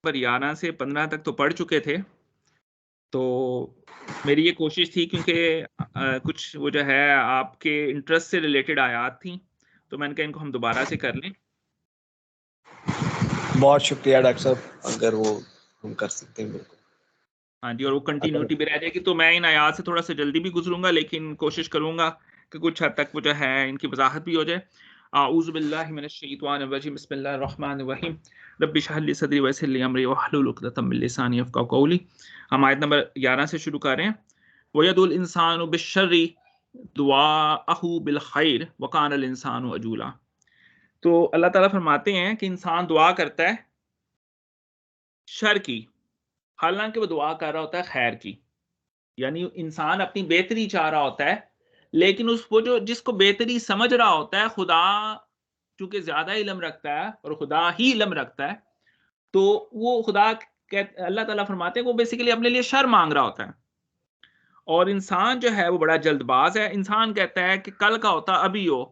پر 11 سے 15 تک تو پڑھ چکے تھے، تو میری یہ کوشش تھی کیونکہ کچھ وہ جو ہے آپ کے انٹرسٹ سے ریلیٹڈ آیات تھیں، تو میں نے کہا ان کو ہم دوبارہ سے کر لیں۔ بہت شکریہ ڈاکٹر صاحب، اگر وہ ہم کر سکتے ہیں بالکل۔ ہاں جی، اور وہ کنٹینیوٹی بھی رہ جائے گی، تو میں ان آیات سے تھوڑا سا جلدی بھی گزروں گا، لیکن کوشش کروں گا کہ کچھ حد تک وہ جو ہے ان کی وضاحت بھی ہو جائے۔ اعوذ باللہ من الشیطان الرجیم، بسم اللہ الرحمن الرحیم، رب اشرح لی صدری ویسر لی امری واحلل عقدۃ من لسانی یفقهوا قولی۔ ہم آیت نمبر 11 سے شروع کر رہے ہیں۔ وَيَدْعُو الْإِنسَانُ بِالشَّرِّ دُعَاءَهُ بِالْخَيْرِ وَكَانَ الْإِنسَانُ عَجُولًا۔ تو اللہ تعالیٰ فرماتے ہیں کہ انسان دعا کرتا ہے شر کی، حالانکہ وہ دعا کر رہا ہوتا ہے خیر کی، یعنی انسان اپنی بہتری چاہ رہا ہوتا ہے، لیکن وہ جو جس کو بہتری سمجھ رہا ہوتا ہے، خدا چونکہ زیادہ علم رکھتا ہے اور خدا ہی علم رکھتا ہے، تو وہ اللہ تعالیٰ فرماتے ہیں وہ بیسیکلی اپنے لیے شر مانگ رہا ہوتا ہے، اور انسان جو ہے وہ بڑا جلد باز ہے۔ انسان کہتا ہے کہ کل کا ہوتا ابھی ہو،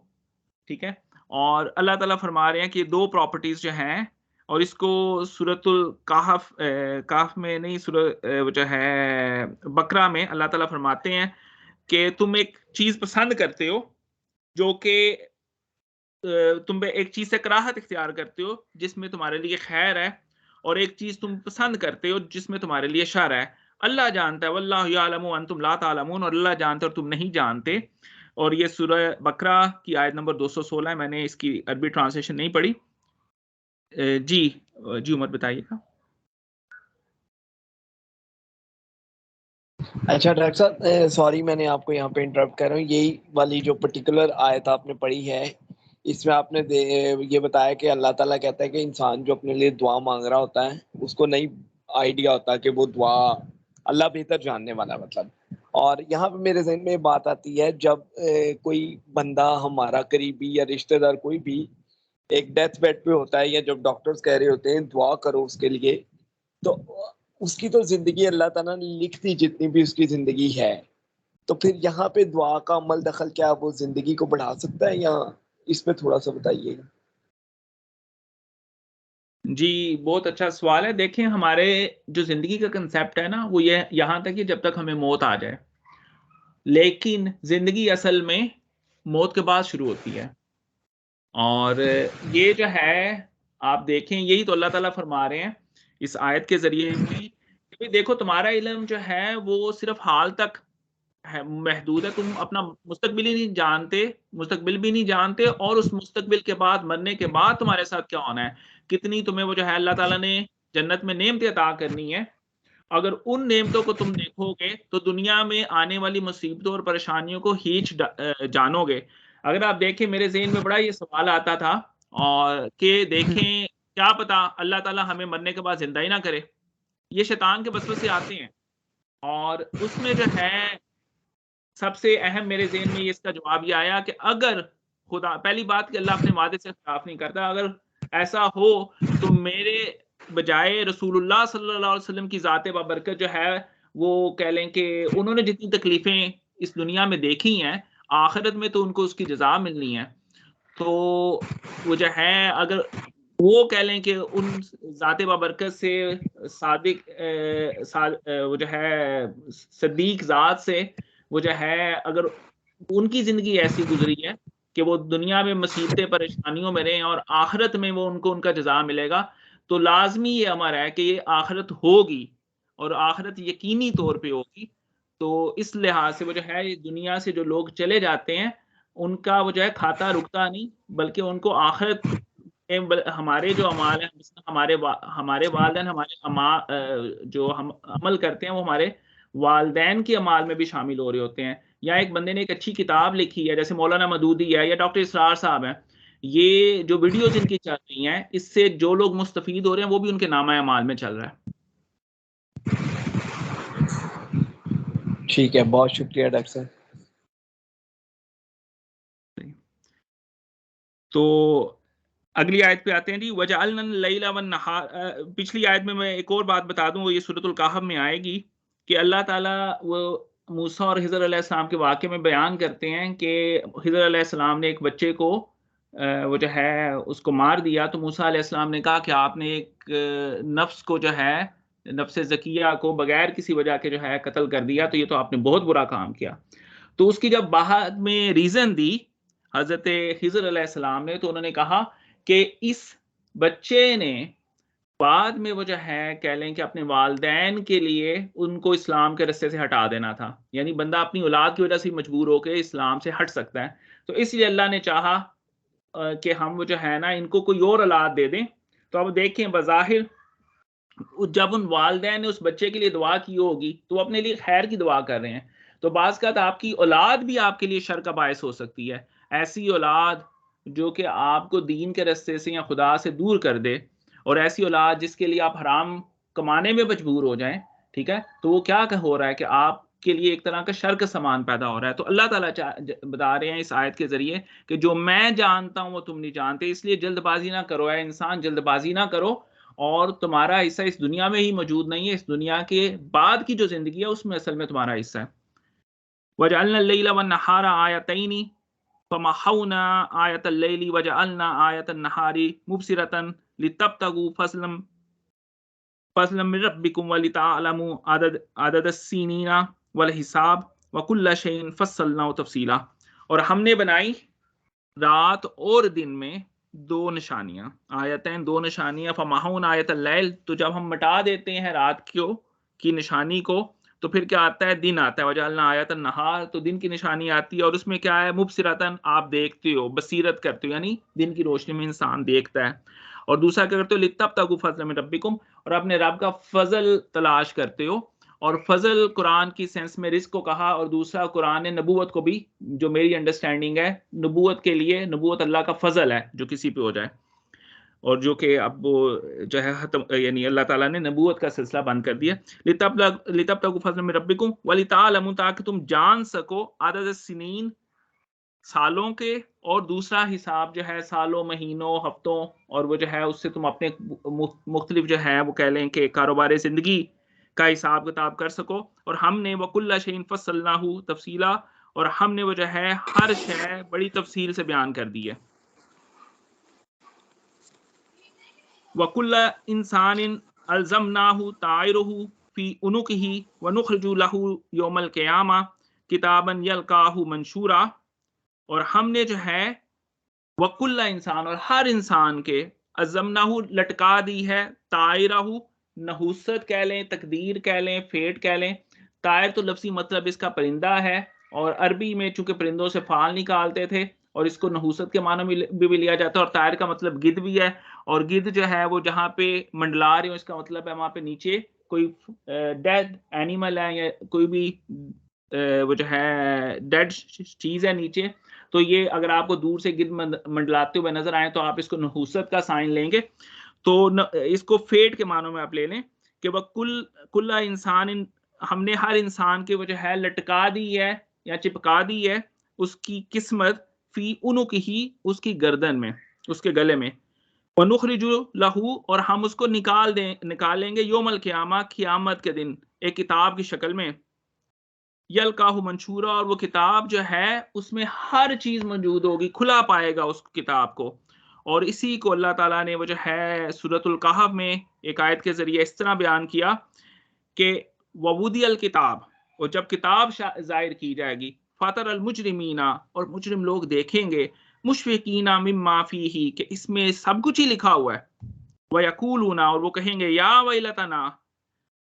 ٹھیک ہے، اور اللہ تعالیٰ فرما رہے ہیں کہ دو پراپرٹیز جو ہیں، اور اس کو سورۃ کہف میں نہیں، وہ جو ہے بقرہ میں اللہ تعالیٰ فرماتے ہیں کہ تم ایک چیز پسند کرتے ہو جو کہ تم ایک چیز سے کراہت اختیار کرتے ہو جس میں تمہارے لیے خیر ہے، اور ایک چیز تم پسند کرتے ہو جس میں تمہارے لیے شر ہے۔ اللہ جانتا ہے، واللہ یعلم وانتم لا تعلمون، اور اللہ جانتا ہے اور تم نہیں جانتے۔ اور یہ سورہ بقرہ کی آیت نمبر 216 ہے، میں نے اس کی عربی ٹرانسلیشن نہیں پڑھی۔ جی عمر بتائیے گا۔ اچھا ڈاکٹر صاحب، سوری میں نے آپ کو یہاں پہ انٹرپٹ کر رہا ہوں، یہی والی جو پرٹیکولر آیت آپ نے پڑھی ہے، اس میں آپ نے یہ بتایا کہ اللہ تعالیٰ کہتا ہے کہ انسان جو اپنے لیے دعا مانگ رہا ہوتا ہے اس کو نہیں آئیڈیا ہوتا کہ وہ دعا اللہ بہتر جاننے والا، مطلب۔ اور یہاں پہ میرے ذہن میں یہ بات آتی ہے، جب کوئی بندہ ہمارا قریبی یا رشتہ دار کوئی بھی ایک ڈیتھ بیڈ پہ ہوتا ہے، یا جب ڈاکٹرز کہہ رہے ہوتے ہیں دعا کرو اس کے لیے، تو اس کی تو زندگی اللہ تعالیٰ نے لکھ دی جتنی بھی اس کی زندگی ہے، تو پھر یہاں پہ دعا کا عمل دخل کیا وہ زندگی کو بڑھا سکتا ہے، یا اس پہ تھوڑا سا بتائیے گا؟ جی بہت اچھا سوال ہے۔ دیکھیں ہمارے جو زندگی کا کنسیپٹ ہے نا، وہ یہ یہاں تک کہ جب تک ہمیں موت آ جائے، لیکن زندگی اصل میں موت کے بعد شروع ہوتی ہے، اور یہ جو ہے آپ دیکھیں یہی تو اللہ تعالیٰ فرما رہے ہیں اس آیت کے ذریعے میں کہ دیکھو تمہارا علم جو ہے وہ صرف حال تک محدود ہے، تم اپنا مستقبل ہی نہیں جانتے، مستقبل بھی نہیں جانتے، اور اس مستقبل کے بعد مرنے کے بعد تمہارے ساتھ کیا ہونا ہے، کتنی تمہیں وہ جو ہے اللہ تعالیٰ نے جنت میں نعمتیں عطا کرنی ہے۔ اگر ان نعمتوں کو تم دیکھو گے تو دنیا میں آنے والی مصیبتوں اور پریشانیوں کو ہیچ جانو گے۔ اگر آپ دیکھیں میرے ذہن میں بڑا یہ سوال آتا تھا، اور کہ دیکھیں کیا پتا اللہ تعالیٰ ہمیں مرنے کے بعد زندہ ہی نہ کرے، یہ شیطان کے وسوسے آتے ہیں، اور اس میں جو ہے سب سے اہم میرے ذہن میں اس کا جواب یہ آیا کہ اگر خدا، پہلی بات کہ اللہ اپنے وعدے سے خلاف نہیں کرتا، اگر ایسا ہو تو میرے بجائے رسول اللہ صلی اللہ علیہ وسلم کی ذات بابرکت جو ہے وہ کہہ لیں کہ انہوں نے جتنی تکلیفیں اس دنیا میں دیکھی ہیں، آخرت میں تو ان کو اس کی جزا ملنی ہے، تو وہ جو ہے اگر وہ کہہ لیں کہ ان ذات بابرکت سے صادق وہ جو ہے صدیق ذات سے وہ جو ہے اگر ان کی زندگی ایسی گزری ہے کہ وہ دنیا میں مصیبتیں پریشانیوں میں رہیں اور آخرت میں وہ ان کو ان کا جزا ملے گا، تو لازمی یہ امر ہے کہ یہ آخرت ہوگی، اور آخرت یقینی طور پہ ہوگی۔ تو اس لحاظ سے وہ جو ہے دنیا سے جو لوگ چلے جاتے ہیں ان کا وہ جو ہے کھاتا رکتا نہیں، بلکہ ان کو آخرت ہمارے جو اعمال ہیں، ہمارے والدین ہمارے جو ہم عمل کرتے ہیں وہ ہمارے والدین کے اعمال میں بھی شامل ہو رہے ہوتے ہیں۔ یا ایک بندے نے ایک اچھی کتاب لکھی ہے جیسے مولانا مودودی ہے یا ڈاکٹر اسرار صاحب ہیں، یہ جو ویڈیوز ان کی چل رہی ہیں اس سے جو لوگ مستفید ہو رہے ہیں وہ بھی ان کے نامہ اعمال میں چل رہا ہے۔ ٹھیک ہے، بہت شکریہ ڈاکٹر صاحب۔ تو اگلی آیت پہ آتے ہیں جی، وَجَعَلْنَا اللَّيْلَ وَالنَّهَارَ۔ پچھلی آیت میں ایک اور بات بتا دوں، وہ یہ سورۃ الکہف میں آئے گی کہ اللہ تعالیٰ وہ موسیٰ اور خضر علیہ السلام کے واقعے میں بیان کرتے ہیں کہ خضر علیہ السلام نے ایک بچے کو وہ جو ہے اس کو مار دیا، تو موسیٰ علیہ السلام نے کہا کہ آپ نے ایک نفس کو جو ہے، نفس زکیہ کو بغیر کسی وجہ کے جو ہے قتل کر دیا، تو یہ تو آپ نے بہت برا کام کیا۔ تو اس کی جب بعد میں ریزن دی حضرت خضر علیہ السلام نے، تو انہوں نے کہا کہ اس بچے نے بعد میں وہ جو ہے کہہ لیں کہ اپنے والدین کے لیے ان کو اسلام کے رستے سے ہٹا دینا تھا، یعنی بندہ اپنی اولاد کی وجہ سے مجبور ہو کے اسلام سے ہٹ سکتا ہے، تو اس لیے اللہ نے چاہا کہ ہم وہ جو ہے نا ان کو کوئی اور اولاد دے دیں۔ تو اب دیکھیں بظاہر جب ان والدین نے اس بچے کے لیے دعا کی ہوگی تو وہ اپنے لیے خیر کی دعا کر رہے ہیں، تو بعض کا آپ کی اولاد بھی آپ کے لیے شر کا باعث ہو سکتی ہے، ایسی اولاد جو کہ آپ کو دین کے رستے سے یا خدا سے دور کر دے، اور ایسی اولاد جس کے لیے آپ حرام کمانے میں مجبور ہو جائیں، ٹھیک ہے، تو وہ کیا ہو رہا ہے کہ آپ کے لیے ایک طرح کا شر کا سامان پیدا ہو رہا ہے۔ تو اللہ تعالیٰ بتا رہے ہیں اس آیت کے ذریعے کہ جو میں جانتا ہوں وہ تم نہیں جانتے، اس لیے جلد بازی نہ کرو اے انسان، جلد بازی نہ کرو، اور تمہارا حصہ اس دنیا میں ہی موجود نہیں ہے، اس دنیا کے بعد کی جو زندگی ہے اس میں اصل میں تمہارا حصہ ہے۔ وَجَعَلْنَا اللَّيْلَ وَالنَّهَارَ آیَتَيْنِ فَمَحَوْنَا آیَةَ اللَّيْلِ وَجَعَلْنَا آیَةَ النَّهَارِ مُبْصِرَةً لِتَبْتَغُوا فضلا من ربکم ولتعلموا عدد السنین والحساب وکل شیء فصلناه تفصیلا۔ اور ہم نے بنائی رات اور دن میں دو نشانیاں، آیتیں دو نشانیاں، فمحون آیت اللیل، تو جب ہم مٹا دیتے ہیں رات کی نشانی کو تو پھر کیا آتا ہے؟ دن آتا ہے، وجعلنا آیت النہار، تو دن کی نشانی آتی ہے، اور اس میں کیا ہے؟ مبصرتن، آپ دیکھتے ہو، بصیرت کرتے ہو، یعنی دن کی روشنی میں انسان دیکھتا ہے، اور دوسرا کیا کرتے ہو؟ لتبتغوا فضلا من ربکم، اور اپنے رب کا فضل تلاش کرتے ہو، اور فضل قرآن کی سینس میں رزق کو کہا، اور دوسرا قرآن نے نبوت کو بھی، جو میری انڈرسٹینڈنگ ہے نبوت کے لیے، نبوت اللہ کا فضل ہے جو کسی پہ ہو جائے، اور جو کہ اب وہ جو ہے ختم، یعنی اللہ تعالیٰ نے نبوت کا سلسلہ بند کر دیا۔ لتبتغوا فضلا من ربکم ولتعلموا، تاکہ تم جان سکو عدد السنین، سالوں کے، اور دوسرا حساب جو ہے سالوں، مہینوں، ہفتوں، اور وہ جو ہے اس سے تم اپنے مختلف جو ہے وہ کہہ لیں کہ کاروبار زندگی کا حساب کتاب کر سکو۔ اور ہم نے وَكُلَّ شَيْءٍ فَصَّلْنَاهُ تَفْصِيلًا، اور ہم نے وہ جو ہے ہر شے بڑی تفصیل سے بیان کر دی ہے۔ وَكُلَّ إِنسَانٍ أَلْزَمْنَاهُ طَائِرَهُ فِي عُنُقِهِ وَنُخْرِجُ لَهُ يَوْمَ الْقِيَامَةِ كِتَابًا يَلْقَاهُ مَنشُورًا، اور ہم نے جو ہے وَكُلَّ انسان، اور ہر انسان کے، أَلْزَمْنَاهُ لٹکا دی ہے، طَائِرَهُ نحوست کہہ لیں، تقدیر کہہ لیں، فیٹ کہہ لیں، طائر تو لفظی مطلب اس کا پرندہ ہے، اور عربی میں چونکہ پرندوں سے فعال نکالتے تھے اور اس کو نحوست کے معنی میں بھی لیا جاتا ہے، اور طائر کا مطلب گدھ بھی ہے، اور گدھ جو ہے وہ جہاں پہ منڈلا رہے ہو، اس کا مطلب ہے وہاں پہ نیچے کوئی ڈیڈ اینیمل ہے یا کوئی بھی وہ جو ہے ڈیڈ چیز ہے نیچے، تو یہ اگر آپ کو دور سے گدھ منڈلاتے ہوئے نظر آئے تو آپ اس کو نحوست کا سائن لیں گے، تو اس کو فیٹ کے معنوں میں آپ لے لیں کہ وہ کل انسان، ہم نے ہر انسان کے وہ جو ہے لٹکا دی ہے یا چپکا دی ہے اس کی قسمت، فی عنقہ، اس کی گردن میں، اس کے گلے میں، وَنُخْرِجُ لَهُ، اور ہم اس کو نکالیں گے یوم القیامہ، قیامت کے دن، ایک کتاب کی شکل میں، یلقاہ منشورا، اور وہ کتاب جو ہے اس میں ہر چیز موجود ہوگی، کھلا پائے گا اس کتاب کو۔ اور اسی کو اللہ تعالیٰ نے وہ جو ہے سورۃ الکہف میں ایک آیت کے ذریعے اس طرح بیان کیا کہ وَوُضِعَ الْکِتاب، اور جب کتاب ظاہر کی جائے گی، فَتَرَ الْمُجْرِمِینَ، اور مجرم لوگ دیکھیں گے، مُشْفِقِینَ مِمَّا فِیہِ، کہ اس میں سب کچھ ہی لکھا ہوا ہے، وَیَقُولُونَ، اور وہ کہیں گے، یا ویلتنا،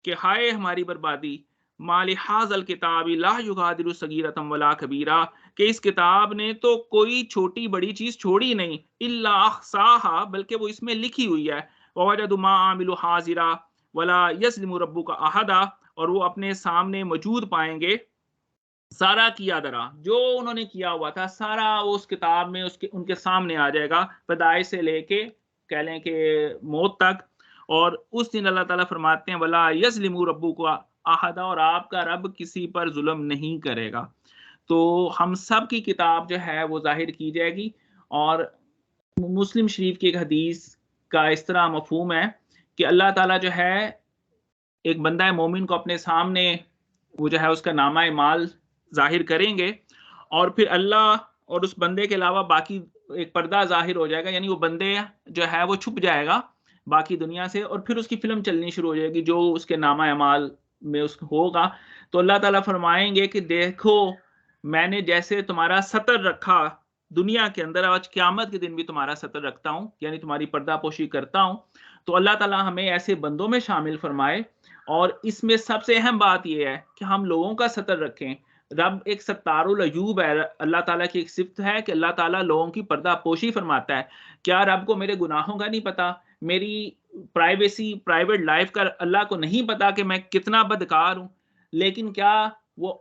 کہ ہائے ہماری بربادی، ما لہذا الکتاب لا یغادر صغیرۃ ولا کبیرہ، کہ اس کتاب نے تو کوئی چھوٹی بڑی چیز چھوڑی نہیں، الا احصاها، بلکہ وہ اس میں لکھی ہوئی ہے، ووجدوا ما عملوا حاضرا ولا یظلم ربک احدا، اور وہ اپنے سامنے موجود پائیں گے سارا کیا درا، جو انہوں نے کیا ہوا تھا سارا اس کتاب میں ان کے سامنے آ جائے گا، پیدائش سے لے کے کہہ لیں کہ موت تک۔ اور اس دن اللہ تعالیٰ فرماتے ہیں ولا یظلم ربک احدا، اور آپ کا رب کسی پر ظلم نہیں کرے گا۔ تو ہم سب کی کتاب جو ہے وہ ظاہر کی جائے گی، اور مسلم شریف کی ایک حدیث کا اس طرح مفہوم ہے کہ اللہ تعالیٰ جو ہے ایک بندہ مومن کو اپنے سامنے وہ جو ہے اس کا نامہ اعمال ظاہر کریں گے، اور پھر اللہ اور اس بندے کے علاوہ باقی ایک پردہ ظاہر ہو جائے گا، یعنی وہ بندے جو ہے وہ چھپ جائے گا باقی دنیا سے، اور پھر اس کی فلم چلنی شروع ہو جائے گی جو اس کے نامہ اعمال میں اس ہوگا. تو اللہ تعالیٰ فرمائیں گے کہ دیکھو میں نے جیسے تمہارا ستر رکھا دنیا کے اندر، آج قیامت کے دن بھی تمہارا ستر رکھتا ہوں، یعنی تمہاری پردہ پوشی کرتا ہوں. تو اللہ تعالیٰ ہمیں ایسے بندوں میں شامل فرمائے. اور اس میں سب سے اہم بات یہ ہے کہ ہم لوگوں کا ستر رکھیں. رب ایک ستار العیوب ہے، اللہ تعالیٰ کی ایک صفت ہے کہ اللہ تعالیٰ لوگوں کی پردہ پوشی فرماتا ہے. کیا رب کو میرے گناہوں کا نہیں پتا؟ میری پرائیویسی، پرائیویٹ لائف کا اللہ کو نہیں پتا کہ میں کتنا بدکار ہوں؟ لیکن کیا وہ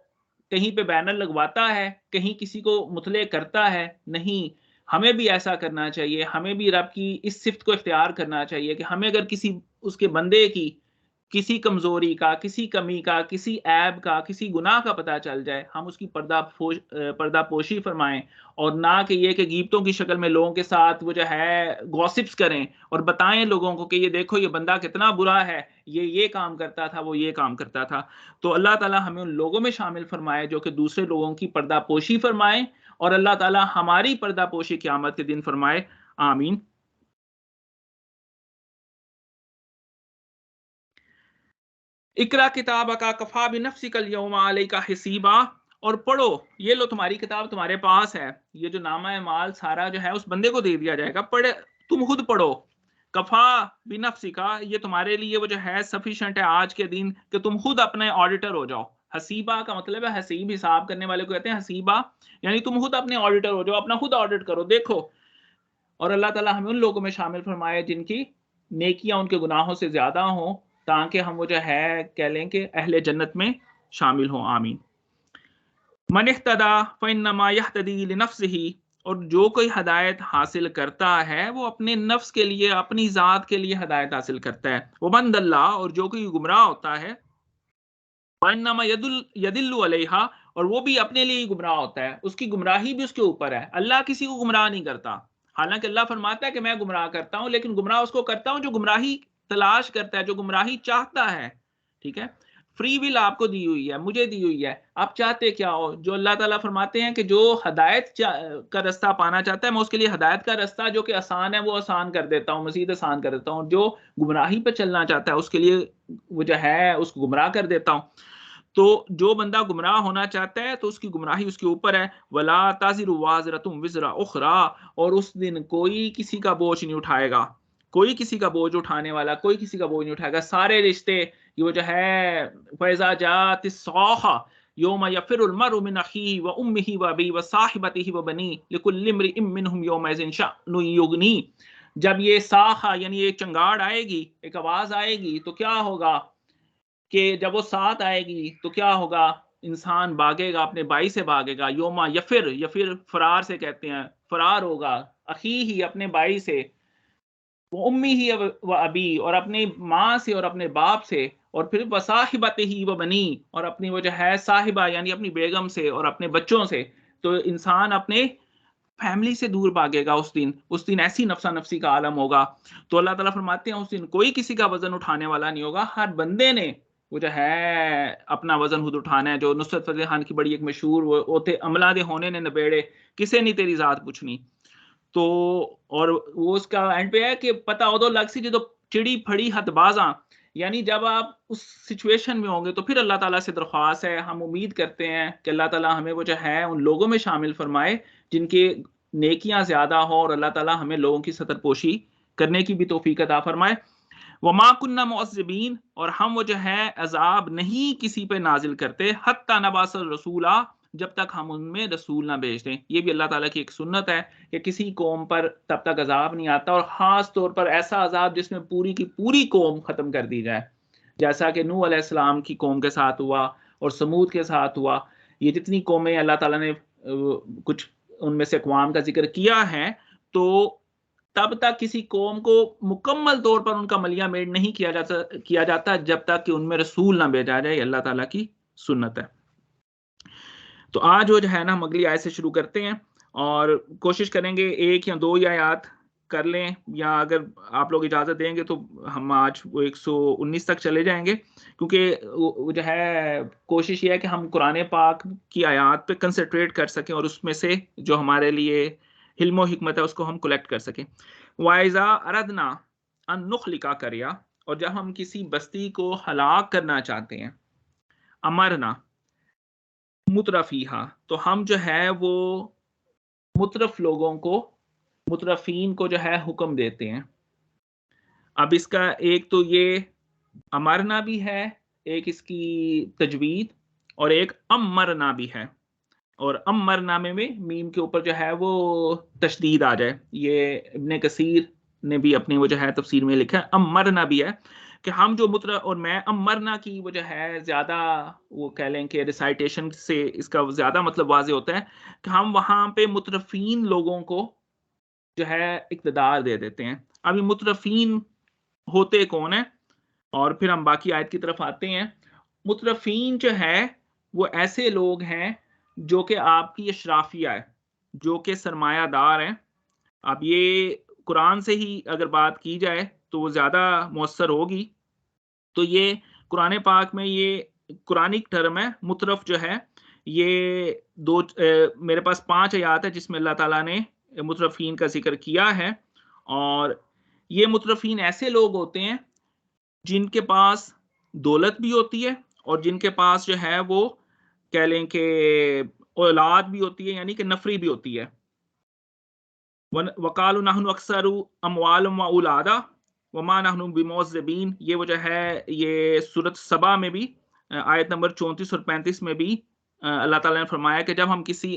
کہیں پہ بینر لگواتا ہے، کہیں کسی کو مطلع کرتا ہے؟ نہیں. ہمیں بھی ایسا کرنا چاہیے، ہمیں بھی رب کی اس صفت کو اختیار کرنا چاہیے کہ ہمیں اگر کسی اس کے بندے کی کسی کمزوری کا، کسی کمی کا، کسی عیب کا، کسی گناہ کا پتہ چل جائے، ہم اس کی پردہ پوشی فرمائیں. اور نہ کہ یہ کہ غیبتوں کی شکل میں لوگوں کے ساتھ وہ جو ہے گوسپس کریں اور بتائیں لوگوں کو کہ یہ دیکھو یہ بندہ کتنا برا ہے، یہ کام کرتا تھا، وہ یہ کام کرتا تھا. تو اللہ تعالیٰ ہمیں ان لوگوں میں شامل فرمائے جو کہ دوسرے لوگوں کی پردہ پوشی فرمائیں، اور اللہ تعالیٰ ہماری پردہ پوشی قیامت کے دن فرمائے. آمین. اقرا کتابک کفا بنفسک اليوم علیک حسیبا، اور پڑھو، یہ لو تمہاری کتاب تمہارے پاس ہے، یہ جو نامہ اعمال سارا جو ہے اس بندے کو دے دیا جائے گا، پڑھے تم خود پڑھو. کفا بنفسک، یہ تمہارے لیے وہ جو ہے سفیشینٹ ہے آج کے دن کہ تم خود اپنے آڈیٹر ہو جاؤ. حسیبہ کا مطلب ہے حسیب، حساب کرنے والے کو کہتے ہیں حسیبہ، یعنی تم خود اپنے آڈیٹر ہو جاؤ، اپنا خود آڈٹ کرو، دیکھو. اور اللہ تعالیٰ ہمیں ان لوگوں میں شامل فرمائے جن کی نیکیاں ان کے گناہوں سے زیادہ ہوں، تاکہ ہم وہ جو ہے کہہ لیں کہ اہل جنت میں شامل ہوں. آمین. من اہتدی فانما یہتدی لنفسہ، اور جو کوئی ہدایت حاصل کرتا ہے وہ اپنے نفس کے لیے، اپنی ذات کے لیے ہدایت حاصل کرتا ہے. ومن ضل، اور جو کوئی گمراہ ہوتا ہے، فانما یدل علیہا، اور وہ بھی اپنے لیے ہی گمراہ ہوتا ہے، اس کی گمراہی بھی اس کے اوپر ہے. اللہ کسی کو گمراہ نہیں کرتا، حالانکہ اللہ فرماتا ہے کہ میں گمراہ کرتا ہوں، لیکن گمراہ اس کو کرتا ہوں جو گمراہی تلاش کرتا ہے، جو گمراہی چاہتا ہے. ٹھیک ہے، فری ول آپ کو دی ہوئی ہے، مجھے دی ہوئی ہے، آپ چاہتے کیا ہو. جو اللہ تعالیٰ فرماتے ہیں کہ جو ہدایت کا رستہ پانا چاہتا ہے، میں اس کے لیے ہدایت کا رستہ جو کہ آسان ہے وہ آسان کر دیتا ہوں، مزید آسان کر دیتا ہوں. جو گمراہی پہ چلنا چاہتا ہے اس کے لیے وہ جو ہے اس کو گمراہ کر دیتا ہوں. تو جو بندہ گمراہ ہونا چاہتا ہے تو اس کی گمراہی اس کے اوپر ہے. ولا تزر وازرۃ وزر اخری، اور اس دن کوئی کسی کا بوجھ نہیں اٹھائے گا، کوئی کسی کا بوجھ اٹھانے والا، کوئی کسی کا بوجھ نہیں اٹھائے گا. سارے رشتے یہ جو ہے فیضا جات الصاخہ یوم یفر المرء من اخیہ وامہ وابیہ وصاحبتہ وبنیہ لکل امرئ منہم یومئذ شأن یغنیہ، جب یہ ساخہ یعنی ایک چنگاڑ آئے گی، ایک آواز آئے گی، تو کیا ہوگا کہ جب وہ ساتھ آئے گی تو کیا ہوگا، انسان بھاگے گا، اپنے بھائی سے بھاگے گا. یوم یفر، یفر فرار سے کہتے ہیں، فرار ہوگا، اخی ہی اپنے بھائی سے، وہ امی ہی و ابی اور اپنی ماں سے اور اپنے باپ سے، اور پھر وصاحبتہ ہی و بنی، اور اپنی وہ جو ہے صاحبہ یعنی اپنی بیگم سے اور اپنے بچوں سے. تو انسان اپنے فیملی سے دور بھاگے گا اس دن ایسی نفسا نفسی کا عالم ہوگا. تو اللہ تعالیٰ فرماتے ہیں اس دن کوئی کسی کا وزن اٹھانے والا نہیں ہوگا، ہر بندے نے وہ جو ہے اپنا وزن خود اٹھانا ہے. جو نصرت فتح خان کی بڑی ایک مشہور وہ تھے، عملہ دے ہونے نے نبیڑے کسے نہیں تیری ذات پوچھنی. تو اور وہ اس کا اینڈ پہ ہے کہ پتہ ادو لگ سی جدو چڑی پھڑی ہتھ بازاں، یعنی جب آپ اس سچویشن میں ہوں گے تو پھر اللہ تعالیٰ سے درخواست ہے، ہم امید کرتے ہیں کہ اللہ تعالیٰ ہمیں وہ جو ہے ان لوگوں میں شامل فرمائے جن کے نیکیاں زیادہ ہوں، اور اللہ تعالیٰ ہمیں لوگوں کی ستر پوشی کرنے کی بھی توفیق عطا فرمائے. وما كنا معذبین، اور ہم وہ جو ہے عذاب نہیں کسی پہ نازل کرتے، حتی نبعث رسولا، جب تک ہم ان میں رسول نہ بھیج دیں. یہ بھی اللہ تعالیٰ کی ایک سنت ہے کہ کسی قوم پر تب تک عذاب نہیں آتا، اور خاص طور پر ایسا عذاب جس میں پوری کی پوری قوم ختم کر دی جائے، جیسا کہ نوح علیہ السلام کی قوم کے ساتھ ہوا اور سمود کے ساتھ ہوا. یہ جتنی قومیں اللہ تعالیٰ نے کچھ ان میں سے اقوام کا ذکر کیا ہے، تو تب تک کسی قوم کو مکمل طور پر ان کا ملیہ میٹ نہیں کیا جاتا جب تک کہ ان میں رسول نہ بھیجا جائے. یہ اللہ تعالیٰ کی سنت ہے. تو آج وہ جو ہے نا ہم اگلی آیت سے شروع کرتے ہیں، اور کوشش کریں گے ایک یا دو آیات کر لیں، یا اگر آپ لوگ اجازت دیں گے تو ہم آج وہ 119 تک چلے جائیں گے، کیونکہ وہ جو ہے کوشش یہ ہے کہ ہم قرآن پاک کی آیات پہ کنسنٹریٹ کر سکیں، اور اس میں سے جو ہمارے لیے حلم و حکمت ہے اس کو ہم کلیکٹ کر سکیں. وَإِذَا أَرَدْنَا أَن نُخْلِقَ قَرْيَةً، اور جب ہم کسی بستی کو ہلاک کرنا چاہتے ہیں، امرنا مترفیہا، تو ہم جو ہے وہ مترف لوگوں کو، مترفین کو جو ہے حکم دیتے ہیں. اب اس کا ایک تو یہ امرنا بھی ہے، ایک اس کی تجوید، اور ایک امرنا بھی ہے. اور امرنا میں بھی میم کے اوپر جو ہے وہ تشدید آ جائے. یہ ابن کثیر نے بھی اپنی وہ جو ہے تفسیر میں لکھا ہے. امرنا بھی ہے کہ ہم جو اور میں امرنا کی وہ جو ہے زیادہ وہ کہہ لیں کہ ریسائٹیشن سے اس کا زیادہ مطلب واضح ہوتا ہے کہ ہم وہاں پہ مترفین لوگوں کو جو ہے اقتدار دے دیتے ہیں. اب یہ مترفین ہوتے کون ہیں، اور پھر ہم باقی آیت کی طرف آتے ہیں. مترفین جو ہے وہ ایسے لوگ ہیں جو کہ آپ کی اشرافیہ ہے، جو کہ سرمایہ دار ہیں. اب یہ قرآن سے ہی اگر بات کی جائے تو وہ زیادہ مؤثر ہوگی. تو یہ قرآن پاک میں یہ قرآنک ٹرم ہے مترف جو ہے. یہ میرے پاس 5 آیات ہے جس میں اللہ تعالیٰ نے مترفین کا ذکر کیا ہے. اور یہ مترفین ایسے لوگ ہوتے ہیں جن کے پاس دولت بھی ہوتی ہے اور جن کے پاس جو ہے وہ کہہ لیں کہ اولاد بھی ہوتی ہے، یعنی کہ نفری بھی ہوتی ہے. وَقَالُوا نَحْنُ أَكْثَرُ أَمْوَالًا وَأَوْلَادًا وَمَا نَحْنُ بِمُعَذِّبِينَ. یہ وہ جو ہے یہ سورۃ سبا میں بھی آیت نمبر 34 اور 35 میں بھی اللہ تعالیٰ نے فرمایا کہ جب ہم کسی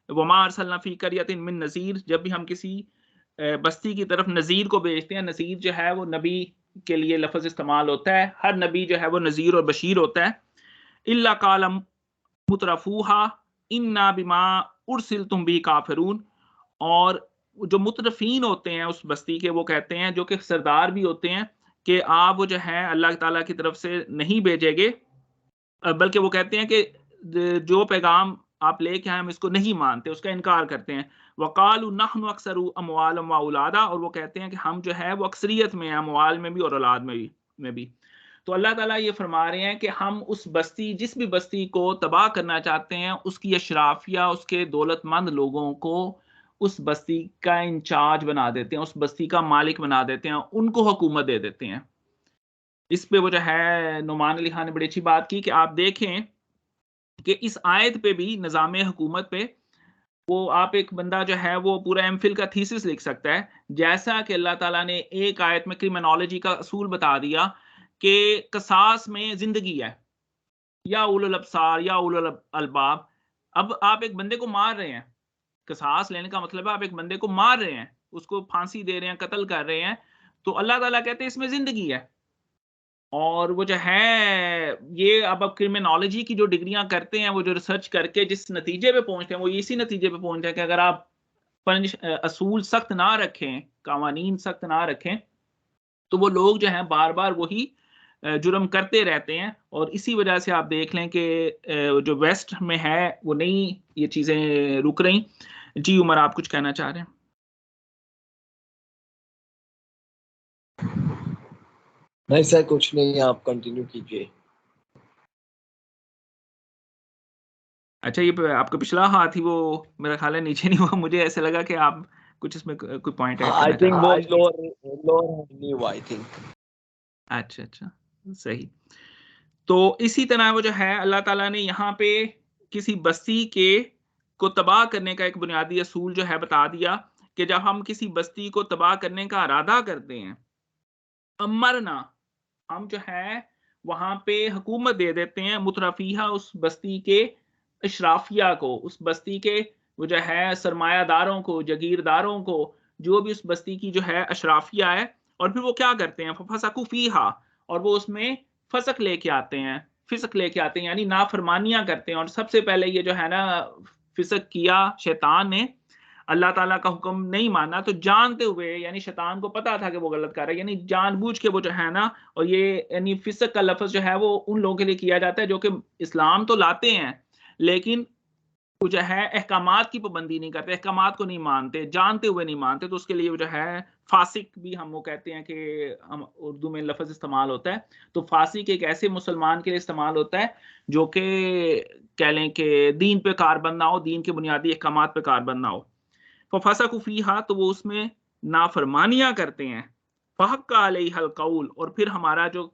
وَمَا أَرْسَلْنَا فِي قَرْيَةٍ مِّن نَذِيرٍ، جب بھی ہم کسی بستی کی طرف نذیر کو بھیجتے ہیں. نذیر جو ہے وہ نبی کے لیے لفظ استعمال ہوتا ہے، ہر نبی جو ہے وہ نذیر اور بشیر ہوتا ہے. إِلَّا قَالَ مُتْرَفُوهَا إِنَّا بِمَا أُرْسِلْتُمْ بِهِ كَافِرُونَ. اور جو مترفین ہوتے ہیں اس بستی کے، وہ کہتے ہیں، جو کہ سردار بھی ہوتے ہیں، کہ آپ وہ جو ہے اللہ تعالیٰ کی طرف سے نہیں بھیجے گے، بلکہ وہ کہتے ہیں کہ جو پیغام آپ لے کے آئے ہم اس کو نہیں مانتے، اس کا انکار کرتے ہیں. وَقَالُوا نَحْنُ أَكْثَرُ أَمْوَالًا وَأَوْلَادًا، اور وہ کہتے ہیں کہ ہم جو ہے وہ اکثریت میں ہیں، اموال میں بھی اور اولاد میں بھی. تو اللہ تعالیٰ یہ فرما رہے ہیں کہ ہم اس بستی، جس بھی بستی کو تباہ کرنا چاہتے ہیں، اس کی اشرافیہ، اس کے دولت مند لوگوں کو اس بستی کا انچارج بنا دیتے ہیں، اس بستی کا مالک بنا دیتے ہیں، ان کو حکومت دے دیتے ہیں. اس پہ وہ جو ہے نعمان علی خان نے بڑی اچھی بات کی کہ آپ دیکھیں کہ اس آیت پہ بھی نظام حکومت پہ وہ آپ ایک بندہ جو ہے وہ پورا ایم فل کا تھیسس لکھ سکتا ہے. جیسا کہ اللہ تعالیٰ نے ایک آیت میں کرمنالوجی کا اصول بتا دیا کہ قصاص میں زندگی ہے، یا اولو الابصار یا اولو الالباب. اب آپ ایک بندے کو مار رہے ہیں، قصاص لینے کا مطلب ہے آپ ایک بندے کو مار رہے ہیں، اس کو پھانسی دے رہے ہیں، قتل کر رہے ہیں، تو اللہ تعالیٰ کہتے ہیں اس میں زندگی ہے. اور وہ جو ہے یہ اب کرمنالوجی کی جو ڈگریاں کرتے ہیں، وہ جو ریسرچ کر کے جس نتیجے پہ پہنچتے ہیں، وہ اسی نتیجے پہ پہنچتے ہیں کہ اگر آپ اصول سخت نہ رکھیں، قوانین سخت نہ رکھیں، تو وہ لوگ جو ہیں بار بار وہی جرم کرتے رہتے ہیں. اور اسی وجہ سے آپ دیکھ لیں کہ جو ویسٹ میں ہے وہ نہیں یہ چیزیں رک رہی. جی عمر، آپ کچھ کہنا چاہ رہے ہیں؟ نہیں سر، کچھ نہیں، آپ کنٹینیو کیجئے. اچھا، یہ آپ کا پچھلا ہاتھ ہی وہ میرا خیال ہے نیچے نہیں ہوا، مجھے ایسے لگا کہ آپ کچھ اس میں کوئی پوائنٹ ایڈ آئی کرنا چاہ تھنک وہ رہے ہیں. لوور نہیں ہوا، آئی تھنک. اچھا صحیح. تو اسی طرح وہ جو ہے اللہ تعالیٰ نے یہاں پہ کسی بستی کے کو تباہ کرنے کا ایک بنیادی اصول جو ہے بتا دیا کہ جب ہم کسی بستی کو تباہ کرنے کا ارادہ کرتے ہیں، امرنا، ہم جو ہے وہاں پہ حکومت دے دیتے ہیں مترفیہ، اس بستی کے اشرافیہ کو، اس بستی کے وہ جو ہے سرمایہ داروں کو، جگیرداروں کو، جو بھی اس بستی کی جو ہے اشرافیہ ہے. اور پھر وہ کیا کرتے ہیں؟ فَفَسَقُوا فِيهَا، اور وہ اس میں فسق لے کے آتے ہیں، فسق لے کے آتے ہیں، یعنی نافرمانیاں کرتے ہیں. اور سب سے پہلے یہ جو ہے نا فسق کیا شیطان نے، اللہ تعالیٰ کا حکم نہیں مانا، تو جانتے ہوئے، یعنی شیطان کو پتا تھا کہ وہ غلط کر رہا ہے، یعنی جان بوجھ کے وہ جو ہے نا. اور یہ یعنی فسق کا لفظ جو ہے وہ ان لوگوں کے لیے کیا جاتا ہے جو کہ اسلام تو لاتے ہیں لیکن وہ جو ہے احکامات کی پابندی نہیں کرتے، احکامات کو نہیں مانتے، جانتے ہوئے نہیں مانتے. تو اس کے لیے وہ جو ہے فاسق بھی ہم وہ کہتے ہیں کہ ہم اردو میں لفظ استعمال ہوتا ہے. تو فاسق ایک ایسے مسلمان کے لیے استعمال ہوتا ہے جو کہ کہہ لیں کہ دین پہ کاربند نہ ہو، دین کے بنیادی احکامات پہ کاربند نہ ہو. ففسقوا فیہا تو وہ اس میں نافرمانیاں کرتے ہیں، فحق علیہ القول اور پھر ہمارا جو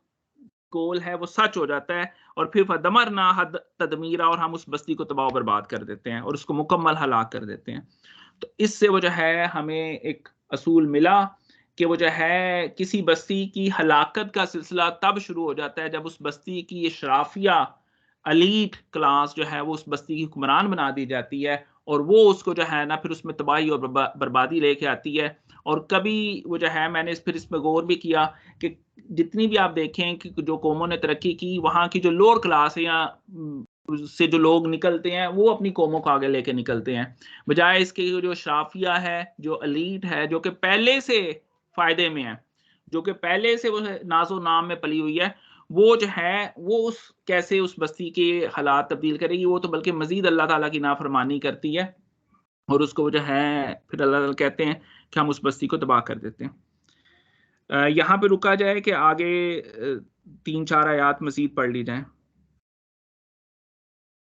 قول ہے وہ سچ ہو جاتا ہے، اور پھر فدمرناھا تدمیرا اور ہم اس بستی کو تباہ و برباد کر دیتے ہیں اور اس کو مکمل ہلاک کر دیتے ہیں۔ تو اس سے وہ جو ہے ہمیں ایک اصول ملا کہ وہ جو ہے کسی بستی کی ہلاکت کا سلسلہ تب شروع ہو جاتا ہے جب اس بستی کی اشرافیہ الیٹ کلاس جو ہے وہ اس بستی کی حکمران بنا دی جاتی ہے، اور وہ اس کو جو ہے نا پھر اس میں تباہی اور بربادی لے کے آتی ہے۔ اور کبھی وہ جو ہے میں نے پھر اس میں غور بھی کیا کہ جتنی بھی آپ دیکھیں کہ جو قوموں نے ترقی کی، وہاں کی جو لوور کلاس ہے یا سے جو لوگ نکلتے ہیں وہ اپنی قوموں کو آگے لے کے نکلتے ہیں، بجائے اس کے جو شافیہ ہے، جو الیٹ ہے، جو کہ پہلے سے فائدے میں ہے، جو کہ پہلے سے وہ ناز و نام میں پلی ہوئی ہے، وہ جو ہے وہ اس کیسے اس بستی کے حالات تبدیل کرے گی؟ وہ تو بلکہ مزید اللہ تعالیٰ کی نافرمانی کرتی ہے، اور اس کو وہ جو ہے پھر اللہ تعالیٰ کہتے ہیں کہ ہم اس بستی کو تباہ کر دیتے ہیں۔ یہاں پہ رکا جائے کہ آگے 3-4 آیات مزید پڑھ لی جائیں،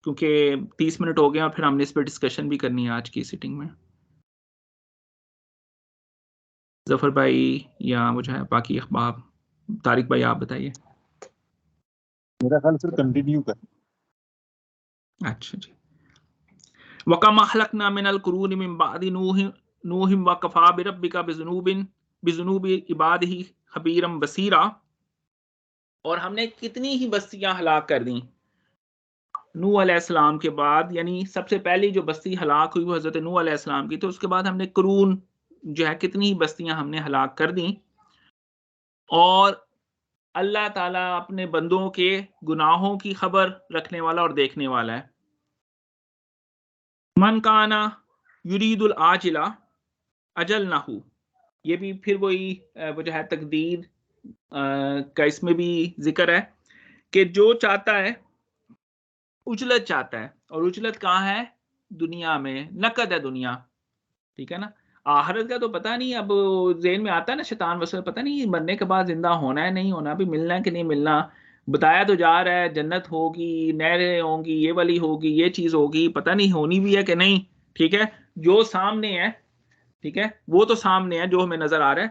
کیونکہ 30 منٹ ہو گئے اور پھر ہم نے اس پہ ڈسکشن بھی کرنی ہے آج کی سیٹنگ میں۔ ظفر بھائی یا وہ جو ہے باقی اخبار، طارق بھائی آپ بتائیے۔ میرا خیال سر کنٹینیو کر۔ اچھا جی۔ وَكَمْ أَهْلَكْنَا مِنَ الْقُرُونِ مِنْ بَعْدِ نُوحٍ وَكَفَىٰ بِرَبِّكَ بِذُنُوبِ عِبَادِهِ خَبِيرًا بَصِيرًا، اور ہم نے کتنی ہی بستیاں ہلاک کر دیں نوح علیہ السلام کے بعد، یعنی سب سے پہلی جو بستی ہلاک ہوئی وہ حضرت نوح علیہ السلام کی، تو اس کے بعد ہم نے قرون جو ہے کتنی ہی بستیاں ہم نے ہلاک کر دیں، اور اللہ تعالیٰ اپنے بندوں کے گناہوں کی خبر رکھنے والا اور دیکھنے والا ہے۔ من کانا یرید العاجلہ اجلنہ، یہ بھی پھر وہی وہ جو ہے تقدیر کا اس میں بھی ذکر ہے کہ جو چاہتا ہے اجلت چاہتا ہے، اور اجلت کہاں ہے؟ دنیا میں، نقد ہے دنیا، ٹھیک ہے نا۔ آخرت کا تو پتہ نہیں، اب ذہن میں آتا ہے نا شیطان وسوسہ، پتہ نہیں مرنے کے بعد زندہ ہونا ہے نہیں ہونا، بھی ملنا ہے کہ نہیں ملنا، بتایا تو جا رہا ہے جنت ہوگی، نہریں ہوں گی، یہ والی ہوگی، یہ چیز ہوگی، پتہ نہیں ہونی بھی ہے کہ نہیں، ٹھیک ہے۔ جو سامنے ہے، ٹھیک ہے، وہ تو سامنے ہے جو ہمیں نظر آ رہا ہے۔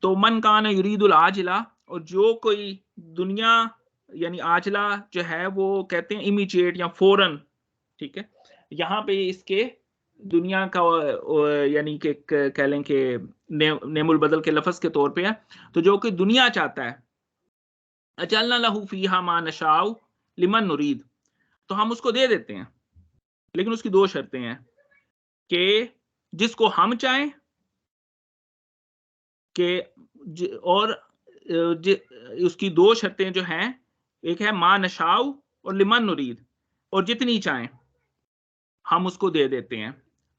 تو من کان یرید العاجلہ، اور جو کوئی دنیا یعنی عاجلہ جو ہے وہ کہتے ہیں امیجیٹ یا فوراً، ٹھیک ہے، یہاں پہ اس کے دنیا کا یعنی کہ کہہ لیں کہ نیم البدل کے لفظ کے طور پہ ہے، تو جو کہ دنیا چاہتا ہے، اجلنا لہ فیہا ما نشاء لمن نرید، تو ہم اس کو دے دیتے ہیں، لیکن اس کی 2 شرطیں ہیں کہ جس کو ہم چاہیں کہ اور اس کی 2 شرطیں جو ہیں، ایک ہے ما نشاء اور لمن نرید، اور جتنی چاہیں ہم اس کو دے دیتے ہیں۔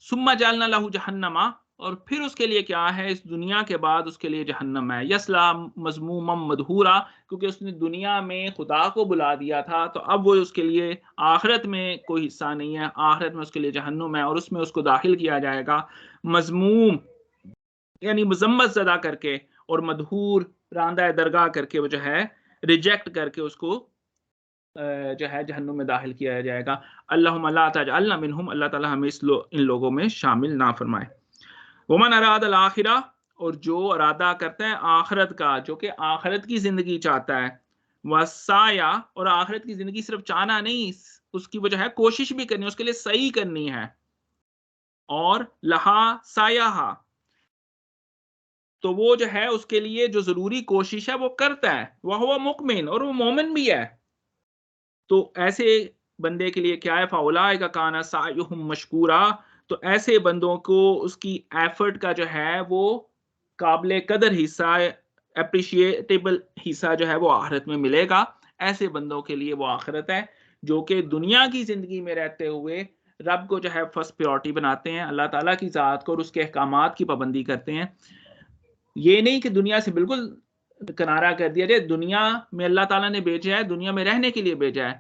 ثم جعلنا لہ جہنم، اور پھر اس کے لیے کیا ہے اس دنیا کے بعد اس کے لیے جہنم ہے، یصلا مذموما مدحورا، کیونکہ اس نے دنیا میں خدا کو بلا دیا تھا، تو اب وہ اس کے لیے آخرت میں کوئی حصہ نہیں ہے، آخرت میں اس کے لیے جہنم ہے، اور اس میں اس کو داخل کیا جائے گا مذموم یعنی مذمت زدہ کر کے، اور مدحور راندہ درگاہ کر کے، وہ جو ہے ریجیکٹ کر کے اس کو جو ہے جہنم میں داخل کیا جائے گا۔ اللہم لا تجعلنا منہم، اللہ تعالی ہمیں ان لوگوں میں شامل نہ فرمائے۔ ومن اراد الآخرہ، اور جو ارادہ کرتا ہے آخرت کا، جو کہ آخرت کی زندگی چاہتا ہے، وسعیا، اور آخرت کی زندگی صرف چاہنا نہیں، اس کی وجہ ہے کوشش بھی کرنی، اس کے لیے صحیح کرنی ہے، اور لہا سایہا، تو وہ جو ہے اس کے لیے جو ضروری کوشش ہے وہ کرتا ہے، وہ مؤمن، اور وہ مومن بھی ہے، تو ایسے بندے کے لیے کیا ہے؟ فَأُولَٰئِکَ كَانَ سَعْيُهُم مَشْكُورًا، تو ایسے بندوں کو اس کی ایفرٹ کا جو ہے وہ قابل قدر حصہ، اپریشیٹیبل حصہ جو ہے وہ آخرت میں ملے گا۔ ایسے بندوں کے لیے وہ آخرت ہے جو کہ دنیا کی زندگی میں رہتے ہوئے رب کو جو ہے فرسٹ پریورٹی بناتے ہیں، اللہ تعالیٰ کی ذات کو اور اس کے احکامات کی پابندی کرتے ہیں۔ یہ نہیں کہ دنیا سے بالکل کنارہ کر دیا جائے، دنیا میں اللہ تعالیٰ نے بھیجا ہے، دنیا میں رہنے کے لیے بھیجا ہے،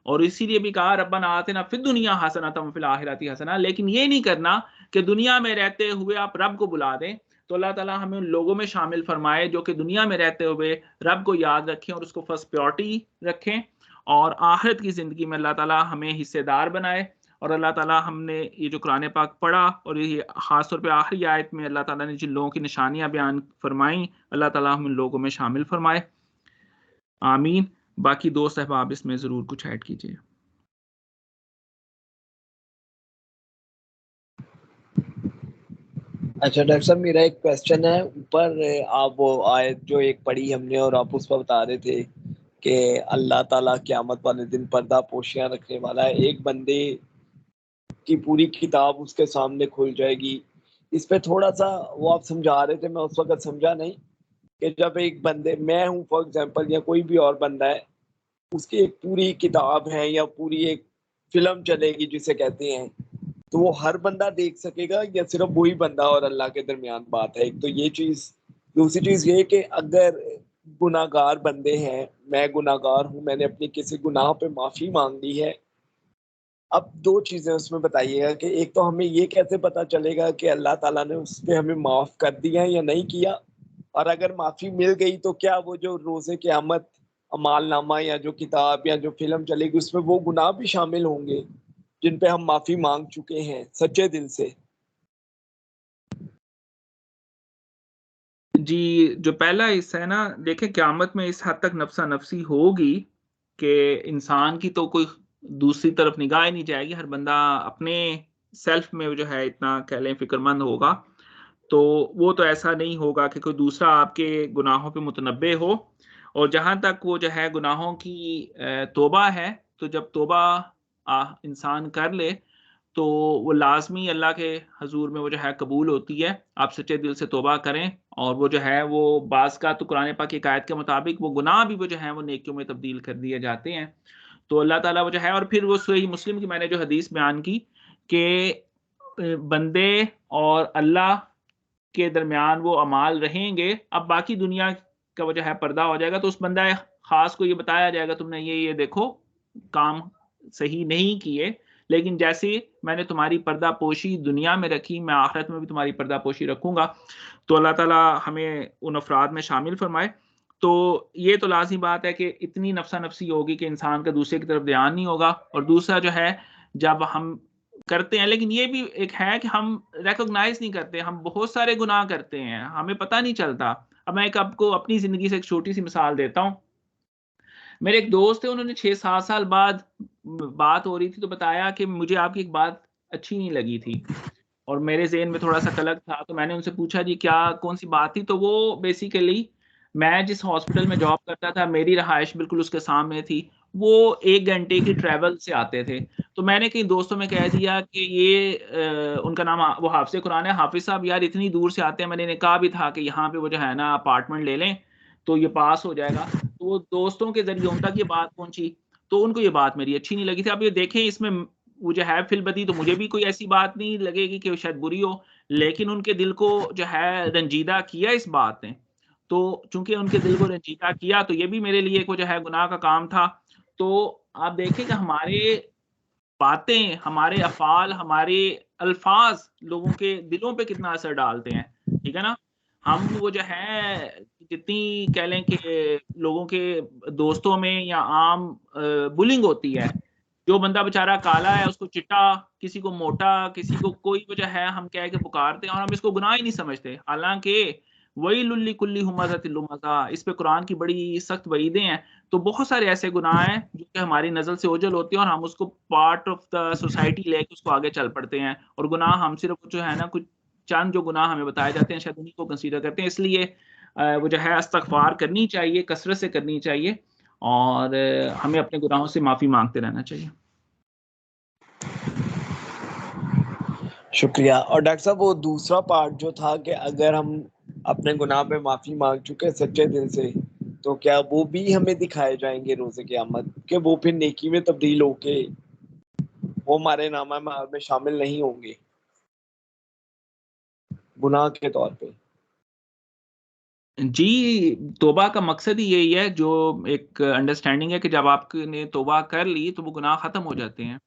اور اسی لیے بھی کہا ربنا آتنا فی الدنیا حسنۃ وفی الآخرۃ حسنہ، لیکن یہ نہیں کرنا کہ دنیا میں رہتے ہوئے آپ رب کو بلا دیں۔ تو اللہ تعالیٰ ہمیں ان لوگوں میں شامل فرمائے جو کہ دنیا میں رہتے ہوئے رب کو یاد رکھیں اور اس کو فرسٹ پریورٹی رکھیں، اور آخرت کی زندگی میں اللہ تعالیٰ ہمیں حصے دار بنائے، اور اللہ تعالیٰ ہم نے یہ جو قرآن پاک پڑھا اور یہ خاص طور پہ آخری آیت میں اللہ تعالیٰ نے جن لوگوں کی نشانیاں بیان فرمائیں، اللہ تعالیٰ ہم ان لوگوں میں شامل فرمائے، آمین۔ باقی دوست احباب اس میں ضرور کچھ ایڈ کیجیے۔ اچھا ڈاکٹر صاحب، میرا ایک کوشچن ہے، اوپر آپ وہ آیت جو ایک پڑھی ہم نے اور آپ اس پر بتا رہے تھے کہ اللہ تعالیٰ قیامت والے دن پردہ پوشیاں رکھنے والا ہے، ایک بندے کی پوری کتاب اس کے سامنے کھل جائے گی، اس پہ تھوڑا سا وہ آپ سمجھا رہے تھے، میں اس وقت سمجھا نہیں کہ جب ایک بندے، میں ہوں فار ایگزامپل یا کوئی بھی اور بندہ ہے، اس کی ایک پوری کتاب ہے یا پوری ایک فلم چلے گی جسے کہتے ہیں، تو وہ ہر بندہ دیکھ سکے گا یا صرف وہی بندہ اور اللہ کے درمیان بات ہے؟ ایک تو یہ چیز، دوسری چیز یہ کہ اگر گناہ گار بندے ہیں، میں گناہ گار ہوں، میں نے اپنی کسی گناہ پہ معافی مانگ لی ہے، اب دو چیزیں اس میں بتائیے گا کہ ایک تو ہمیں یہ کیسے پتا چلے گا کہ اللہ تعالیٰ نے اس پہ ہمیں معاف کر دیا یا نہیں کیا، اور اگر معافی مل گئی تو کیا وہ جو روز قیامت اعمال نامہ یا جو کتاب یا جو فلم چلے گی اس میں وہ گناہ بھی شامل ہوں گے جن پہ ہم معافی مانگ چکے ہیں سچے دل سے؟ جی، جو پہلا حصہ ہے نا، دیکھیں قیامت میں اس حد تک نفسا نفسی ہوگی کہ انسان کی تو کوئی دوسری طرف نگاہ ہی نہیں جائے گی، ہر بندہ اپنے سیلف میں جو ہے اتنا کہہ لیں فکر مند ہوگا، تو وہ تو ایسا نہیں ہوگا کہ کوئی دوسرا آپ کے گناہوں پہ متنبع ہو۔ اور جہاں تک وہ جو ہے گناہوں کی توبہ ہے، تو جب توبہ انسان کر لے تو وہ لازمی اللہ کے حضور میں وہ جو ہے قبول ہوتی ہے، آپ سچے دل سے توبہ کریں، اور وہ جو ہے وہ بعض کا تو قرآن پاک کی آیت کے مطابق وہ گناہ بھی وہ جو ہے وہ نیکیوں میں تبدیل کر دیے جاتے ہیں، تو اللہ تعالیٰ وہ جو ہے، اور پھر وہ صحیح مسلم کی میں نے جو حدیث بیان کی کہ بندے اور اللہ کے درمیان وہ اعمال رہیں گے، اب باقی دنیا کا وہ جو ہے پردہ ہو جائے گا، تو اس بندہ خاص کو یہ بتایا جائے گا تم نے یہ دیکھو کام صحیح نہیں کیے، لیکن جیسے میں نے تمہاری پردہ پوشی دنیا میں رکھی، میں آخرت میں بھی تمہاری پردہ پوشی رکھوں گا۔ تو اللہ تعالیٰ ہمیں ان افراد میں شامل فرمائے۔ تو یہ تو لازمی بات ہے کہ اتنی نفسا نفسی ہوگی کہ انسان کا دوسرے کی طرف دھیان نہیں ہوگا، اور دوسرا جو ہے جب ہم کرتے ہیں، لیکن یہ بھی ایک ہے کہ ہم ریکوگنائز نہیں کرتے، ہم بہت سارے گناہ کرتے ہیں، ہمیں پتہ نہیں چلتا۔ اب میں آپ کو اپنی زندگی سے ایک چھوٹی سی مثال دیتا ہوں۔ میرے ایک دوست تھے، انہوں نے 6-7 سال بعد بات ہو رہی تھی تو بتایا کہ مجھے آپ کی ایک بات اچھی نہیں لگی تھی، اور میرے ذہن میں تھوڑا سا کلک تھا، تو میں نے ان سے پوچھا جی کیا کون سی بات تھی؟ تو وہ بیسیکلی، میں جس ہاسپٹل میں جاب کرتا تھا میری رہائش بالکل اس کے سامنے تھی، وہ 1 گھنٹے کی ٹریول سے آتے تھے، تو میں نے کئی دوستوں میں کہہ دیا کہ یہ ان کا نام وہ حافظ قرآن ہے، حافظ صاحب یار اتنی دور سے آتے ہیں، میں نے کہا بھی تھا کہ یہاں پہ وہ جو ہے نا اپارٹمنٹ لے لیں تو یہ پاس ہو جائے گا، تو وہ دوستوں کے ذریعے ان تک یہ بات پہنچی، تو ان کو یہ بات میری اچھی نہیں لگی تھی۔ اب یہ دیکھیں اس میں وہ جو ہے فی البدی تو مجھے بھی کوئی ایسی بات نہیں لگے گی کہ شاید بری ہو، لیکن ان کے دل کو جو ہے رنجیدہ کیا اس بات نے، تو چونکہ ان کے دل کو رنجیدہ کیا تو یہ بھی میرے لیے ایک وہ جو ہے گناہ کا کام تھا۔ تو آپ دیکھیں کہ ہمارے باتیں، ہمارے افعال، ہمارے الفاظ لوگوں کے دلوں پہ کتنا اثر ڈالتے ہیں، ٹھیک ہے نا؟ ہم وہ جو ہے جتنی کہہ لیں کہ لوگوں کے دوستوں میں یا عام بلنگ ہوتی ہے، جو بندہ بیچارہ کالا ہے اس کو چٹا، کسی کو موٹا، کسی کو کوئی وجہ ہے ہم کہہ کے پکارتے ہیں، اور ہم اس کو گناہ ہی نہیں سمجھتے، حالانکہ وَيْلٌ لِّكُلِّ ہُمَزَةٍ لُمَزَةٍ، اس پہ قرآن کی بڑی سخت وعیدیں ہیں۔ تو بہت سارے ایسے گناہ ہیں جو کہ ہماری نزل سے اوجھل ہوتے ہیں، اور ہم اس کو پارٹ آف دا سوسائٹی لے کے اس کو آگے چل پڑتے ہیں، اور گناہ ہم صرف جو ہے نا کچھ چند جو گناہ ہمیں بتائے جاتے ہیں شاید انہیں کو کنسیڈر کرتے ہیں، اس لیے وہ جو ہے استغفار کرنی چاہیے، کثرت سے کرنی چاہیے، اور ہمیں اپنے گناہوں سے معافی مانگتے رہنا چاہیے۔ شکریہ۔ اور ڈاکٹر صاحب وہ دوسرا پارٹ جو تھا کہ اگر ہم اپنے گناہ پہ معافی مانگ چکے سچے دل سے تو کیا وہ بھی ہمیں دکھائے جائیں گے روز قیامت، کہ وہ پھر نیکی میں تبدیل ہو کے وہ ہمارے نامہ میں شامل نہیں ہوں گے گناہ کے طور پہ؟ جی، توبہ کا مقصد ہی یہی ہے، جو ایک انڈرسٹینڈنگ ہے کہ جب آپ نے توبہ کر لی تو وہ گناہ ختم ہو جاتے ہیں،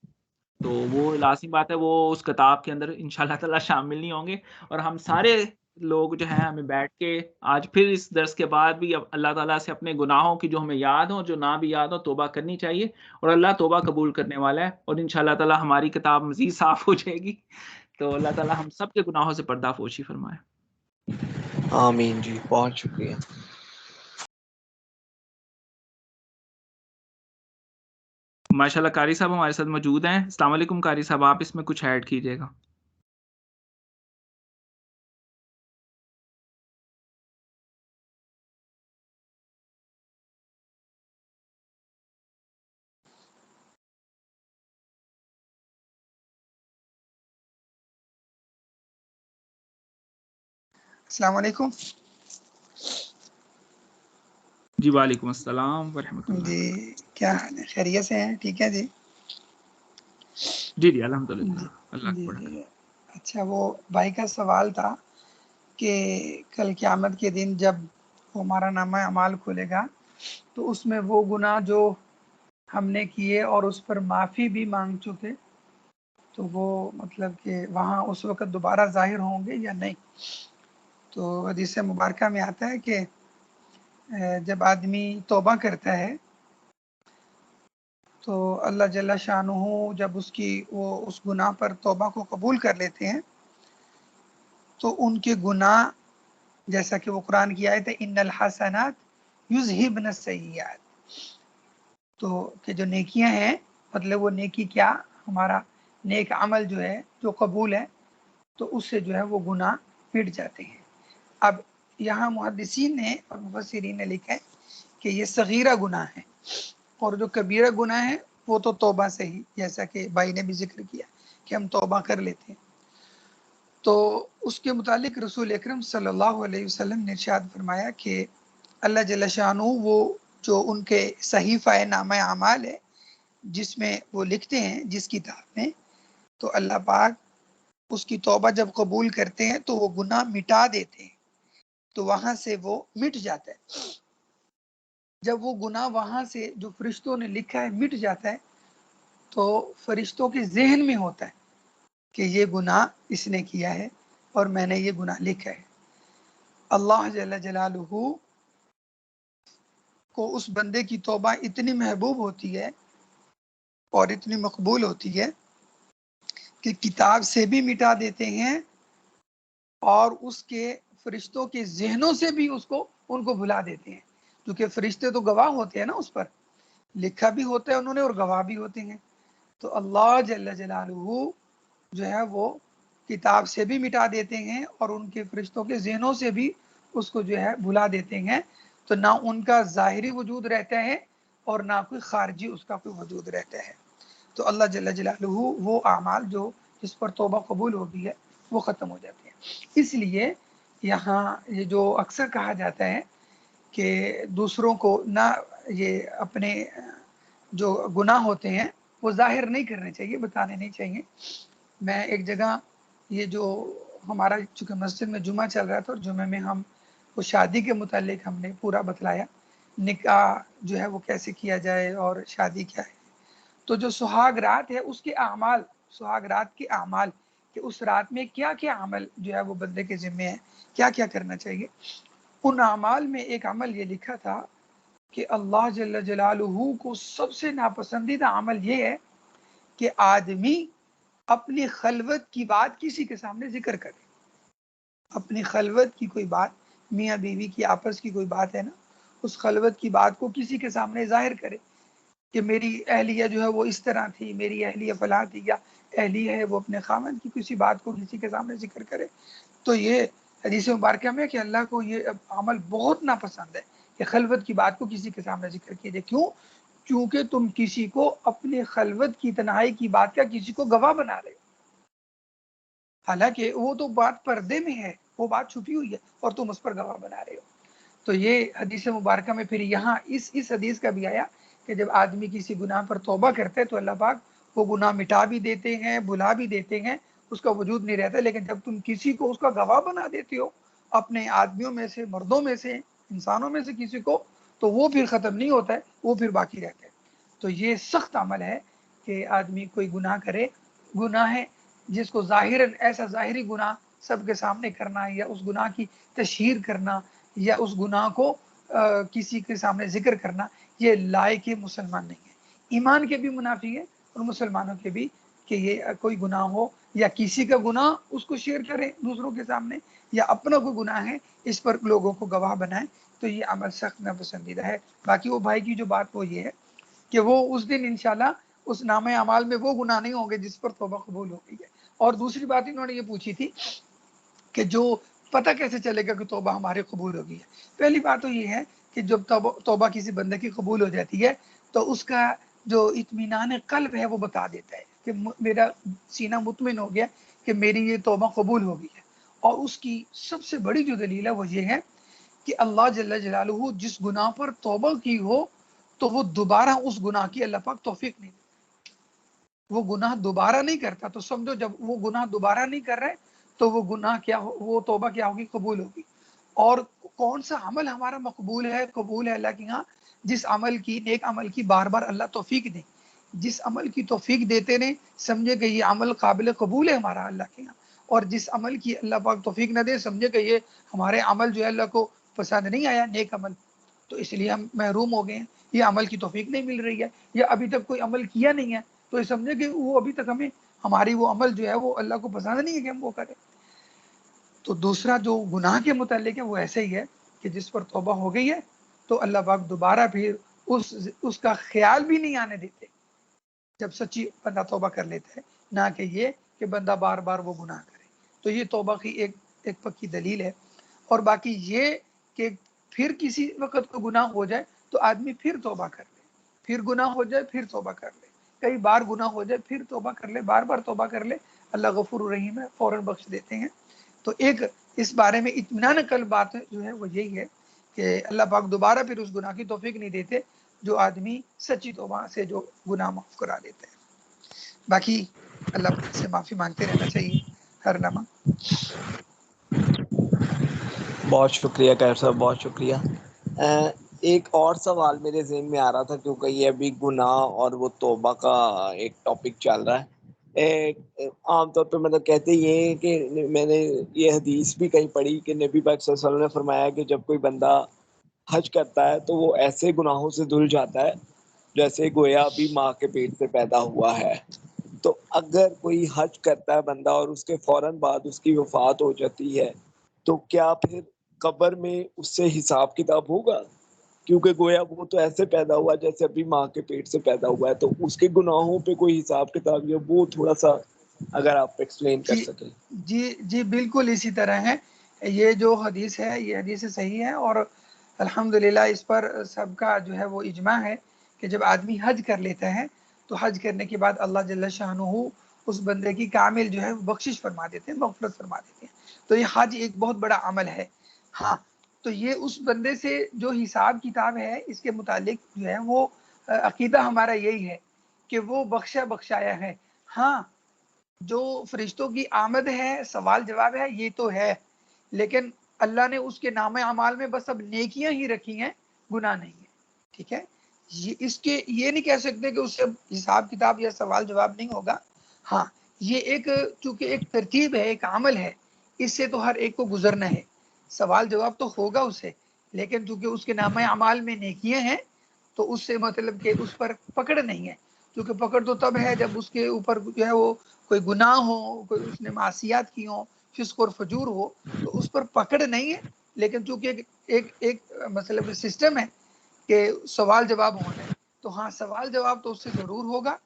تو وہ لازمی بات ہے وہ اس کتاب کے اندر انشاءاللہ تعالی شامل نہیں ہوں گے، اور ہم سارے لوگ جو ہیں ہمیں بیٹھ کے آج پھر اس درس کے بعد بھی اب اللہ تعالیٰ سے اپنے گناہوں کی جو ہمیں یاد ہوں جو نہ بھی یاد ہو توبہ کرنی چاہیے، اور اللہ توبہ قبول کرنے والا ہے، اور انشاءاللہ تعالیٰ ہماری کتاب مزید صاف ہو جائے گی۔ تو اللہ تعالیٰ ہم سب کے گناہوں سے پردہ پوشی فرمائے۔ آمین جی، بہت شکریہ۔ ماشاءاللہ قاری صاحب ہمارے ساتھ موجود ہیں۔ السلام علیکم قاری صاحب، آپ اس میں کچھ ایڈ کیجیے گا۔ السلام علیکم۔ جی وعلیکم السلام ورحمۃ اللہ۔ جی کیا حال ہے؟ خیریت سے ہیں؟ ٹھیک ہے جی۔ جی الحمدللہ، اللہ جی کا بڑا جی اچھا، وہ بھائی کا سوال تھا کہ کل قیامت کے دن جب ہمارا نامہ اعمال کھولے گا تو اس میں وہ گناہ جو ہم نے کیے اور اس پر معافی بھی مانگ چکے تو وہ مطلب کہ وہاں اس وقت دوبارہ ظاہر ہوں گے یا نہیں؟ تو حدیث مبارکہ میں آتا ہے کہ جب آدمی توبہ کرتا ہے تو اللہ جل شانہ جب وہ اس گناہ پر توبہ کو قبول کر لیتے ہیں تو ان کے گناہ، جیسا کہ وہ قرآن کی آیت ہے ان الحسنات یذہبن السیئات، تو کہ جو نیکیاں ہیں مطلب وہ نیکی کیا، ہمارا نیک عمل جو ہے جو قبول ہے تو اس سے جو ہے وہ گناہ مٹ جاتے ہیں۔ اب یہاں محدثین نے اور مفسرین نے لکھا ہے کہ یہ صغیرہ گناہ ہے، اور جو کبیرہ گناہ ہے وہ تو توبہ سے ہی، جیسا کہ بھائی نے بھی ذکر کیا کہ ہم توبہ کر لیتے ہیں۔ تو اس کے متعلق رسول اکرم صلی اللہ علیہ وسلم نے ارشاد فرمایا کہ اللہ جل شانہ وہ جو ان کے صحیفہ نامہ اعمال ہے جس میں وہ لکھتے ہیں جس کتاب میں، تو اللہ پاک اس کی توبہ جب قبول کرتے ہیں تو وہ گناہ مٹا دیتے ہیں، تو وہاں سے وہ مٹ جاتا ہے۔ جب وہ گناہ وہاں سے جو فرشتوں نے لکھا ہے مٹ جاتا ہے تو فرشتوں کے ذہن میں ہوتا ہے کہ یہ گناہ اس نے کیا ہے اور میں نے یہ گناہ لکھا ہے۔ اللہ جل جلالہ کو اس بندے کی توبہ اتنی محبوب ہوتی ہے اور اتنی مقبول ہوتی ہے کہ کتاب سے بھی مٹا دیتے ہیں اور اس کے فرشتوں کے ذہنوں سے بھی ان کو بھلا دیتے ہیں، کیونکہ فرشتے تو گواہ ہوتے ہیں نا، اس پر لکھا بھی ہوتا ہے انہوں نے اور گواہ بھی ہوتے ہیں۔ تو اللہ جل جلالہ جو ہے وہ کتاب سے بھی مٹا دیتے ہیں اور ان کے فرشتوں کے ذہنوں سے بھی اس کو جو ہے بھلا دیتے ہیں، تو نہ ان کا ظاہری وجود رہتا ہے اور نہ کوئی خارجی اس کا کوئی وجود رہتا ہے۔ تو اللہ جل جلالہ وہ اعمال جو جس پر توبہ قبول ہوتی ہے وہ ختم ہو جاتے ہیں۔ اس لیے یہاں یہ جو اکثر کہا جاتا ہے کہ دوسروں کو نہ یہ اپنے جو گناہ ہوتے ہیں وہ ظاہر نہیں کرنے چاہیے، بتانے نہیں چاہیے۔ میں ایک جگہ یہ جو ہمارا چونکہ مسجد میں جمعہ چل رہا تھا اور جمعہ میں ہم وہ شادی کے متعلق ہم نے پورا بتلایا، نکاح جو ہے وہ کیسے کیا جائے اور شادی کیا ہے، تو جو سہاگ رات ہے اس کے اعمال، سہاگ رات کے اعمال کہ اس رات میں کیا کیا عمل جو ہے وہ بندے کے ذمے ہے، کیا کیا کرنا چاہیے، ان اعمال میں ایک عمل یہ لکھا تھا کہ اللہ جل جلالہ کو سب سے ناپسندیدہ عمل یہ ہے کہ آدمی اپنی خلوت کی بات کسی کے سامنے ذکر کرے۔ اپنی خلوت کی کوئی بات، میاں بیوی کی آپس کی کوئی بات ہے نا، اس خلوت کی بات کو کسی کے سامنے ظاہر کرے کہ میری اہلیہ جو ہے وہ اس طرح تھی، میری اہلیہ فلاں تھی، یا اہلیہ ہے وہ اپنے خاوند کی کسی بات کو کسی کے سامنے ذکر کرے۔ تو یہ حدیث مبارکہ میں کہ اللہ کو یہ عمل بہت ناپسند ہے کہ خلوت کی بات کو کسی کے سامنے ذکر کیجیے۔ کیوں؟ کیونکہ تم کسی کو اپنے خلوت کی تنہائی کی بات کا کسی کو گواہ بنا رہے ہو، حالانکہ وہ تو بات پردے میں ہے، وہ بات چھپی ہوئی ہے اور تم اس پر گواہ بنا رہے ہو۔ تو یہ حدیث مبارکہ میں پھر یہاں اس حدیث کا بھی آیا کہ جب آدمی کسی گناہ پر توبہ کرتے تو اللہ پاک وہ گناہ مٹا بھی دیتے ہیں، بھلا بھی دیتے ہیں، اس کا وجود نہیں رہتا۔ لیکن جب تم کسی کو اس کا گواہ بنا دیتے ہو، اپنے آدمیوں میں سے، مردوں میں سے، انسانوں میں سے کسی کو، تو وہ پھر ختم نہیں ہوتا ہے، وہ پھر باقی رہتا ہے۔ تو یہ سخت عمل ہے کہ آدمی کوئی گناہ کرے، گناہ ہے جس کو ظاہراً ایسا ظاہری گناہ سب کے سامنے کرنا یا اس گناہ کی تشہیر کرنا یا اس گناہ کو کسی کے سامنے ذکر کرنا، یہ لائق مسلمان نہیں ہے۔ ایمان کے بھی منافی ہے اور مسلمانوں کے بھی، کہ یہ کوئی گناہ ہو یا کسی کا گناہ اس کو شیئر کریں دوسروں کے سامنے، یا اپنا کوئی گناہ ہے اس پر لوگوں کو گواہ بنائیں، تو یہ عمل سخت ناپسندیدہ ہے۔ باقی وہ بھائی کی جو بات وہ یہ ہے کہ وہ اس دن انشاءاللہ اس نامہ اعمال میں وہ گناہ نہیں ہوں گے جس پر توبہ قبول ہو گئی ہے۔ اور دوسری بات انہوں نے یہ پوچھی تھی کہ جو پتہ کیسے چلے گا کہ توبہ ہماری قبول ہوگی ہے۔ پہلی بات تو یہ ہے کہ جب توبہ کسی بندے کی قبول ہو جاتی ہے تو اس کا جو اطمینان قلب ہے وہ بتا دیتا ہے کہ میرا سینہ مطمئن ہو گیا کہ میری یہ توبہ قبول ہو گئی ہے۔ اور اس کی سب سے بڑی جو دلیل ہے وہ یہ ہے کہ اللہ جل جلالہ جس گناہ پر توبہ کی ہو تو وہ دوبارہ اس گناہ کی اللہ پاک توفیق نہیں دیتا، وہ گناہ دوبارہ نہیں کرتا۔ تو سمجھو جب وہ گناہ دوبارہ نہیں کر رہے تو وہ گناہ کیا ہو، وہ توبہ کیا ہوگی، قبول ہوگی۔ اور کون سا عمل ہمارا مقبول ہے، قبول ہے اللہ کے ہاں؟ جس عمل کی، نیک عمل کی بار بار اللہ توفیق دے، جس عمل کی توفیق دیتے نے سمجھے کہ یہ عمل قابل قبول ہے ہمارا اللہ کے ہاں، اور جس عمل کی اللہ پاک توفیق نہ دے سمجھے کہ یہ ہمارے عمل جو ہے اللہ کو پسند نہیں آیا، نیک عمل، تو اس لیے ہم محروم ہو گئے ہیں، یہ عمل کی توفیق نہیں مل رہی ہے، یا ابھی تک کوئی عمل کیا نہیں ہے تو یہ سمجھے کہ وہ ابھی تک ہمیں، ہماری وہ عمل جو ہے وہ اللہ کو پسند نہیں ہے کہ ہم وہ کریں۔ تو دوسرا جو گناہ کے متعلق ہے وہ ایسے ہی ہے کہ جس پر توبہ ہو گئی ہے تو اللہ پاک دوبارہ پھر اس کا خیال بھی نہیں آنے دیتے جب سچی بندہ توبہ کر لیتا ہے، نہ کہ یہ کہ بندہ بار بار وہ گناہ کرے۔ تو یہ توبہ کی ایک پکی دلیل ہے۔ اور باقی یہ کہ پھر کسی وقت کو گناہ ہو جائے تو آدمی پھر توبہ کر لے، پھر گناہ ہو جائے پھر توبہ کر لے، کئی بار گناہ ہو جائے پھر توبہ کر لے، بار بار توبہ کر لے، اللہ غفور الرحیم ہے، فوراً بخش دیتے ہیں۔ تو ایک اس بارے میں اطمینان قلب بات جو ہے وہ یہی ہے کہ اللہ پاک دوبارہ پھر اس گناہ کی توفیق نہیں دیتے جو آدمی سچی توبہ سے جو گناہ معاف کرا دیتے ہیں۔ باقی اللہ پاک سے معافی مانگتے رہنا چاہیے ہر لمحہ۔ بہت شکریہ قیصر صاحب، بہت شکریہ۔ ایک اور سوال میرے ذہن میں آ رہا تھا، کیونکہ یہ ابھی گناہ اور وہ توبہ کا ایک ٹاپک چل رہا ہے۔ عام طور پہ مطلب کہتے یہ کہ میں نے یہ حدیث بھی کہیں پڑھی کہ نبی پاک صلی اللہ علیہ وسلم نے فرمایا کہ جب کوئی بندہ حج کرتا ہے تو وہ ایسے گناہوں سے دھل جاتا ہے جیسے گویا ابھی ماں کے پیٹ سے پیدا ہوا ہے۔ تو اگر کوئی حج کرتا ہے بندہ اور اس کے فوراً بعد اس کی وفات ہو جاتی ہے تو کیا پھر قبر میں اس سے حساب کتاب ہوگا؟ کیونکہ گویا وہ تو ایسے پیدا ہوا جیسے ابھی ماں کے پیٹ سے پیدا ہوا ہے، تو اس کے گناہوں پہ کوئی حساب کتاب یا وہ تھوڑا سا اگر آپ ایکسپلین کر سکیں۔ جی بالکل اسی طرح ہے۔ یہ جو حدیث ہے یہ حدیث صحیح ہے، اور الحمدللہ اس پر سب کا جو ہے وہ اجماع ہے کہ جب آدمی حج کر لیتا ہے تو حج کرنے کے بعد اللہ جل شانہ اس بندے کی کامل جو ہے بخشش فرما دیتے ہیں، مغفرت فرما دیتے ہیں۔ تو یہ حج ایک بہت بڑا عمل ہے۔ ہاں، تو یہ اس بندے سے جو حساب کتاب ہے اس کے متعلق جو ہے وہ عقیدہ ہمارا یہی ہے کہ وہ بخشایا ہے۔ ہاں، جو فرشتوں کی آمد ہے، سوال جواب ہے، یہ تو ہے، لیکن اللہ نے اس کے نام اعمال میں بس اب نیکیاں ہی رکھی ہیں، گناہ نہیں ہے۔ ٹھیک ہے، یہ نہیں کہہ سکتے کہ اس سے حساب کتاب یا سوال جواب نہیں ہوگا۔ ہاں، یہ چونکہ ایک ترتیب ہے، ایک عمل ہے، اس سے تو ہر ایک کو گزرنا ہے، سوال جواب تو ہوگا اسے، لیکن چونکہ اس کے نام اعمال میں نیکیاں ہیں تو اس سے مطلب کہ اس پر پکڑ نہیں ہے، کیونکہ پکڑ تو تب ہے جب اس کے اوپر جو ہے وہ کوئی گناہ ہو، کوئی اس نے معصیات کی ہوں، فسق اور فجور ہو، تو اس پر پکڑ نہیں ہے۔ لیکن چونکہ ایک مطلب سسٹم ہے کہ سوال جواب ہونا ہے، تو ہاں سوال جواب تو اس سے ضرور ہوگا،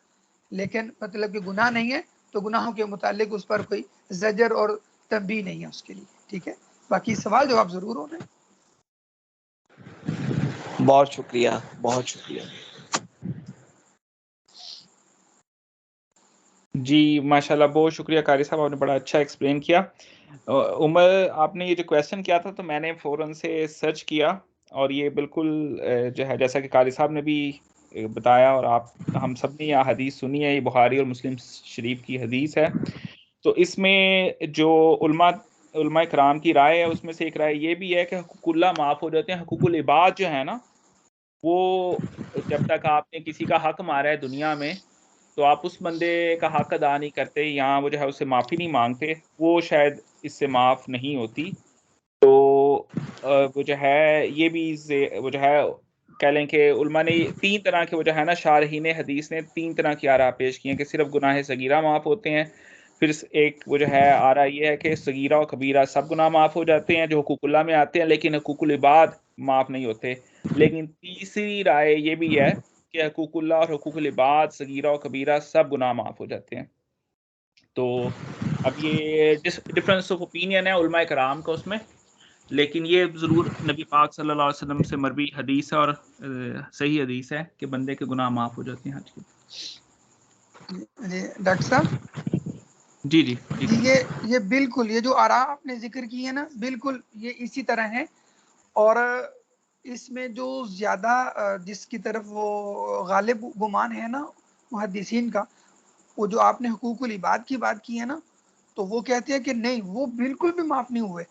لیکن مطلب کہ گناہ نہیں ہے، تو گناہوں کے متعلق اس پر کوئی زجر اور تنبیہ نہیں ہے اس کے لیے۔ ٹھیک ہے، باقی سوال جواب ضرور ہونا ہے۔ بہت شکریہ، بہت شکریہ۔ جی ماشاءاللہ، بہت شکریہ قاری صاحب، آپ نے بڑا اچھا ایکسپلین کیا۔ عمر، آپ نے یہ جو کویسچن کیا تھا تو میں نے فوراً سے سرچ کیا، اور یہ بالکل جو ہے جیسا کہ قاری صاحب نے بھی بتایا اور ہم سب نے یہ حدیث سنی ہے، یہ بخاری اور مسلم شریف کی حدیث ہے۔ تو اس میں جو علماء کرام کی رائے ہے اس میں سے ایک رائے یہ بھی ہے کہ حقوق اللہ معاف ہو جاتے ہیں۔ حقوق العباد جو ہے نا، وہ جب تک آپ نے کسی کا حق مارا ہے دنیا میں تو آپ اس بندے کا حق ادا نہیں کرتے، یہاں وہ جو ہے اس سے معافی نہیں مانگتے، وہ شاید اس سے معاف نہیں ہوتی. تو وہ جو ہے یہ بھی وہ جو ہے کہہ لیں کہ علماء نے 3 طرح کے وہ جو ہے نا شارحین حدیث نے 3 طرح کی آراء پیش کی ہیں کہ صرف گناہ صغیرہ معاف ہوتے ہیں. پھر ایک وہ جو ہے آراء یہ ہے کہ صغیرہ و کبیرہ سب گناہ معاف ہو جاتے ہیں جو حقوق اللہ میں آتے ہیں، لیکن حقوق العباد معاف نہیں ہوتے. لیکن تیسری رائے یہ بھی ہے کہ حقوق اللہ اور حقوق العباد صغیرہ و کبیرہ سب گناہ معاف ہو جاتے ہیں. تو اب یہ ڈفرینس آف اوپینین ہے علماء کرام کا اس میں، لیکن یہ ضرور نبی پاک صلی اللہ علیہ وسلم سے مروی حدیث ہے اور صحیح حدیث ہے کہ بندے کے گناہ معاف ہو جاتے ہیں. حج کے جی ڈاکٹر صاحب جی جی ٹھیک ہے. یہ بالکل یہ جو آراء آپ نے ذکر کی ہے نا بالکل یہ اسی طرح ہے. اور اس میں جو زیادہ جس کی طرف وہ غالب گمان ہے نا محدثین کا، وہ جو آپ نے حقوق العباد کی بات کی ہے نا، تو وہ کہتے ہیں کہ نہیں وہ بالکل بھی معاف نہیں ہوئے.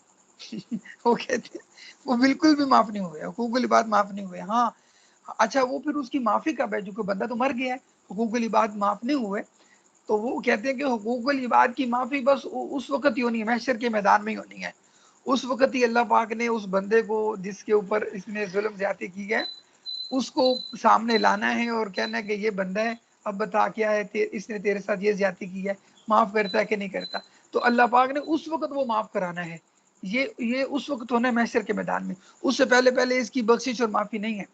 وہ کہتے ہیں وہ بالکل بھی معاف نہیں ہوئے، حقوق العباد معاف نہیں ہوئے. ہاں اچھا وہ پھر اس کی معافی کب ہے؟ جو کہ بندہ تو مر گیا ہے، حقوق العباد معاف نہیں ہوئے، تو وہ کہتے ہیں کہ حقوق العباد کی معافی بس اس وقت ہی ہونی ہے، محشر کے میدان میں ہی ہونی ہے. اس وقت ہی اللہ پاک نے اس بندے کو جس کے اوپر اس نے ظلم زیادتی کی ہے اس کو سامنے لانا ہے اور کہنا ہے کہ یہ بندہ ہے، اب بتا کیا ہے اس نے تیرے ساتھ یہ زیادتی کی ہے، معاف کرتا ہے کہ نہیں کرتا. تو اللہ پاک نے اس وقت وہ معاف کرانا ہے. یہ اس وقت ہونا ہے محشر کے میدان میں، اس سے پہلے اس کی بخشش اور معافی نہیں ہے.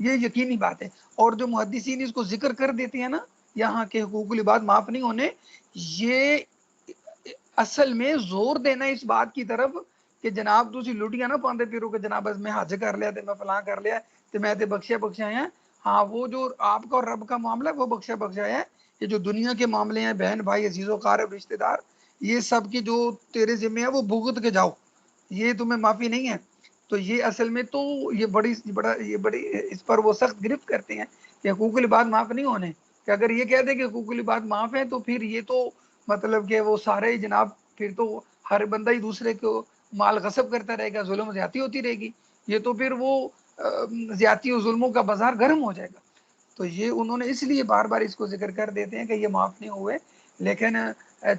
یہ یقینی بات ہے. اور جو محدثین اس کو ذکر کر دیتے ہیں نا یہاں کے حقوق العباد معاف نہیں ہونے، یہ اصل میں زور دینا اس بات کی طرف کہ جناب تسی لٹیاں نہ پاندے پیرو کہ جناب میں حج کر لیا تے میں فلاں کر لیا تے میں تے بخشیا ہیں. ہاں وہ جو آپ کا اور رب کا معاملہ ہے وہ بخشیا ہے. یہ جو دنیا کے معاملے ہیں بہن بھائی عزیز و قارب رشتہ دار یہ سب کی جو تیرے ذمہ ہے وہ بھگت کے جاؤ، یہ تمہیں معافی نہیں ہے. تو یہ اصل میں تو یہ بڑی اس پر وہ سخت گرفت کرتے ہیں کہ حقوق العباد معاف نہیں ہونے. کہ اگر یہ کہہ دے کہ حقوق العباد معاف ہے تو پھر یہ تو مطلب کہ وہ سارے جناب پھر تو ہر بندہ ہی دوسرے کو مال غصب کرتا رہے گا، ظلم و زیادتی ہوتی رہے گی. یہ تو پھر وہ زیادتی و ظلموں کا بازار گرم ہو جائے گا. تو یہ انہوں نے اس لیے بار بار اس کو ذکر کر دیتے ہیں کہ یہ معاف نہیں ہوئے. لیکن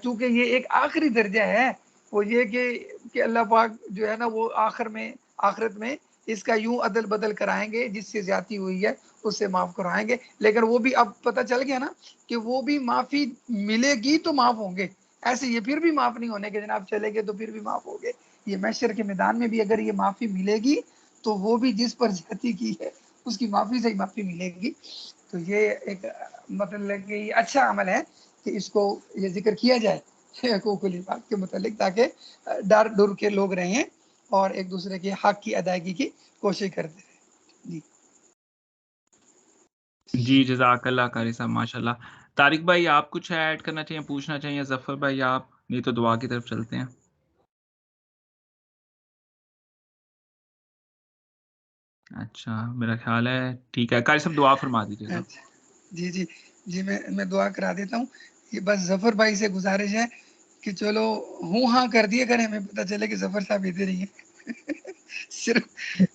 چونکہ یہ ایک آخری درجہ ہے، وہ یہ کہ اللہ پاک جو ہے نا وہ آخرت میں اس کا یوں عدل بدل کرائیں گے، جس سے زیادتی ہوئی ہے اس سے معاف کرائیں گے. لیکن وہ بھی اب پتہ چل گیا نا کہ وہ بھی معافی ملے گی تو معاف ہوں گے، ایسے یہ پھر بھی معاف نہیں ہونے کہ جناب چلے گئے تو پھر بھی معاف ہو گئے. یہ محشر کے میدان میں بھی اگر یہ معافی ملے گی تو وہ بھی جس پر زیادتی کی ہے اس کی معافی سے ہی معافی ملے گی. تو یہ ایک مطلب کہ یہ اچھا عمل ہے کہ اس کو یہ ذکر کیا جائے حقوق العباد کے متعلق، تاکہ ڈر ڈر کے لوگ رہیں اور ایک دوسرے کے حق کی ادائیگی کی کوشش کرتے رہیں. جی جزاک اللہ قاری صاحب ماشاء اللہ. طارق بھائی آپ کچھ ایڈ کرنا چاہیے، پوچھنا چاہیے؟ ظفر بھائی آپ نہیں تو دعا کی طرف چلتے ہیں. اچھا میرا خیال ہے ٹھیک ہے. قاری صاحب دعا فرما دیجیے گا. جی میں دعا کرا دیتا ہوں. یہ بس ظفر بھائی سے گزارش ہے کہ چلو ہوں ہاں کر دیے کریں، ہمیں پتہ چلے کہ ظفر صاحب ادھر ہی ہیں. صرف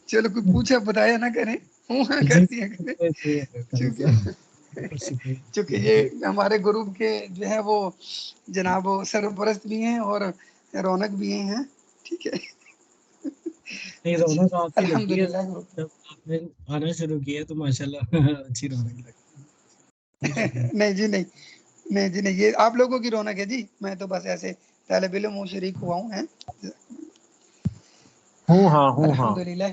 چلو کوئی پوچھا بتایا نہ کریں، ہوں ہاں کر دیا کریں. چونکہ یہ ہمارے گروپ کے جو ہے وہ جناب سرپرست بھی ہیں اور رونق بھی ہیں. ٹھیک ہے نہیں رونق آپ کی لگتی ہے، الحمدللہ. جب آپ نے آنا شروع کیا تو ماشاءاللہ اچھی رونق لگتی ہے. نہیں جی نہیں یہ آپ لوگوں کی رونق ہے جی، میں تو بس ایسے طالب علم ہوں، شریک ہوا ہوں. الحمدللہ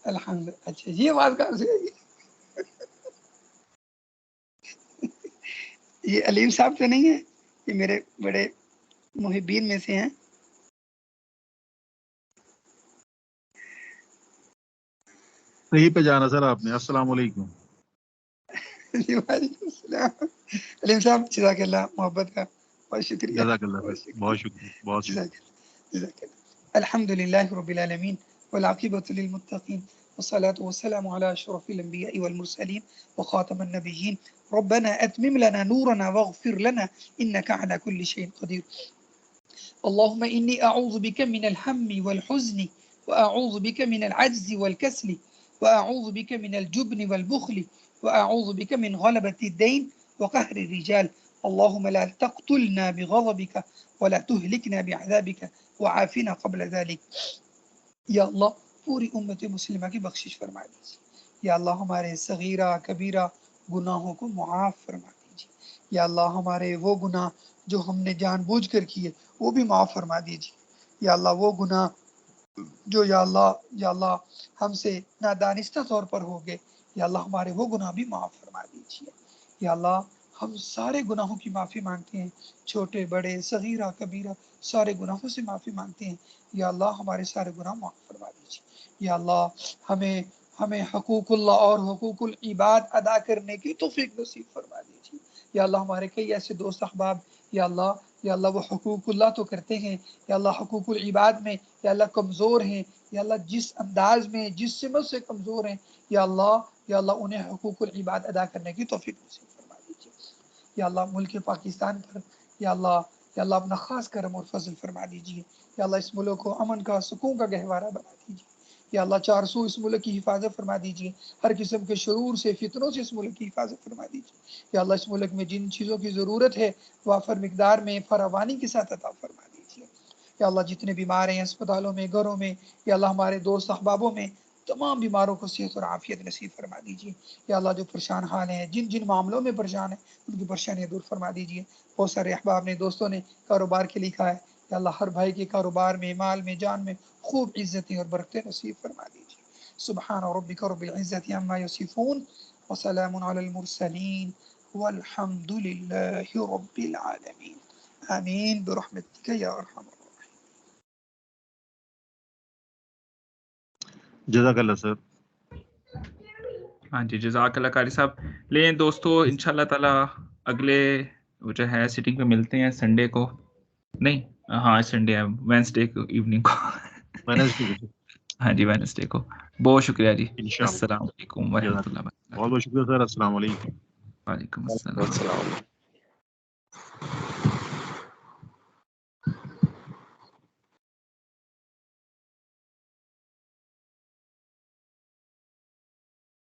الحمد. اچھا یہ آواز کہاں سے آئی؟ یہ علیم صاحب سے نہیں ہے، یہ میرے بڑے محبین میں سے ہیں. صحیح پہ جانا سر آپ نے. السلام علیکم. وعلیکم السلام. علیم صاحب جزاک اللہ محبت کا بہت شکریہ. جزاک اللہ خیر. بہت شکریہ بہت شکریہ. جزاک اللہ. الحمدللہ رب العالمین والعاقبۃ للمتقین والصلاة والسلام على اشرف الانبیاء والمرسلین وخاتم النبیین. ربنا اتمم لنا نورنا واغفر لنا انك على كل شيء قدير. اللهم اني اعوذ بك من الهم والحزن واعوذ بك من العجز والكسل وأعوذ بك من الجبن والبخل وأعوذ بك من غلبة الدين وقهر الرجال اللهم لا تقتلنا بغضبك ولا تهلكنا بعذابك وعافنا قبل ذلك. یا اللہ پوری امت مسلمہ کی بخشش فرما دیجیے. یا اللہ ہمارے صغیرہ کبیرہ گناہوں کو معاف فرما دیجیے. یا اللہ ہمارے وہ گناہ جو ہم نے جان بوجھ کر کیے وہ بھی معاف فرما دیجیے. یا اللہ وہ گناہ جو یا اللہ ہم سے نادانستہ طور پر ہو گئے، یا اللہ ہمارے وہ گناہ بھی معاف فرما دیجیے. یا اللہ ہم سارے گناہوں کی معافی مانگتے ہیں، چھوٹے بڑے صغیرہ کبیرہ سارے گناہوں سے معافی مانگتے ہیں. یا اللہ ہمارے سارے گناہ معاف فرما دیجیے. یا اللہ ہمیں حقوق اللہ اور حقوق العباد ادا کرنے کی توفیق نصیب فرما دیجیے. یا اللہ ہمارے کئی ایسے دوست احباب یا اللہ وہ حقوق اللہ تو کرتے ہیں، یا اللہ حقوق العباد میں یا اللہ کمزور ہیں، یا اللہ جس انداز میں جس سمت سے کمزور ہیں، یا اللہ انہیں حقوق العباد ادا کرنے کی توفیق نصیب فرما دیجیے. یا اللہ ملک پاکستان پر یا اللہ اپنا خاص کرم اور فضل فرما دیجیے. یا اللہ اس ملک کو امن کا سکون کا گہوارہ بنا دیجیے. یا اللہ 400 اس ملک کی حفاظت فرما دیجیے، ہر قسم کے شرور سے فتنوں سے اس ملک کی حفاظت فرما دیجیے. یا اللہ اس ملک میں جن چیزوں کی ضرورت ہے وافر مقدار میں فراوانی کے ساتھ عطا فرما دیجیے. یا اللہ جتنے بیمار ہیں اسپتالوں میں گھروں میں، یا اللہ ہمارے دوست احبابوں میں تمام بیماروں کو صحت اور عافیت نصیب فرما دیجیے. یا اللہ جو پریشان حال ہیں جن معاملوں میں پریشان ہیں ان کی پریشانیاں دور فرما دیجیے. بہت سارے احباب نے دوستوں نے کاروبار کے لکھا ہے، یا اللہ ہر بھائی کے کاروبار میں مال میں جان میں خوب عزتیں اور برکتیں نصیب فرما دیجیے. سبحان ربک رب العزت عما یصفون وسلام علی المرسلین والحمد للہ رب العالمین. آمین برحمتک یا ارحم الراحمین. جزاک اللہ سر. ہاں جی جزاک اللہ قاری صاحب. لیں دوستو انشاءاللہ تعالی اگلے جو ہے سیٹنگ پہ ملتے ہیں سنڈے کو، نہیں ہاں سنڈے ہے، وینسڈے کو ایوننگ کو ہاں جی وینسڈے کو. بہت شکریہ جی. انشاءاللہ. السلام علیکم ورحمۃ اللہ وبرکاتہ. بہت بہت شکریہ سر. السلام علیکم. وعلیکم السلام السلام. علیکم.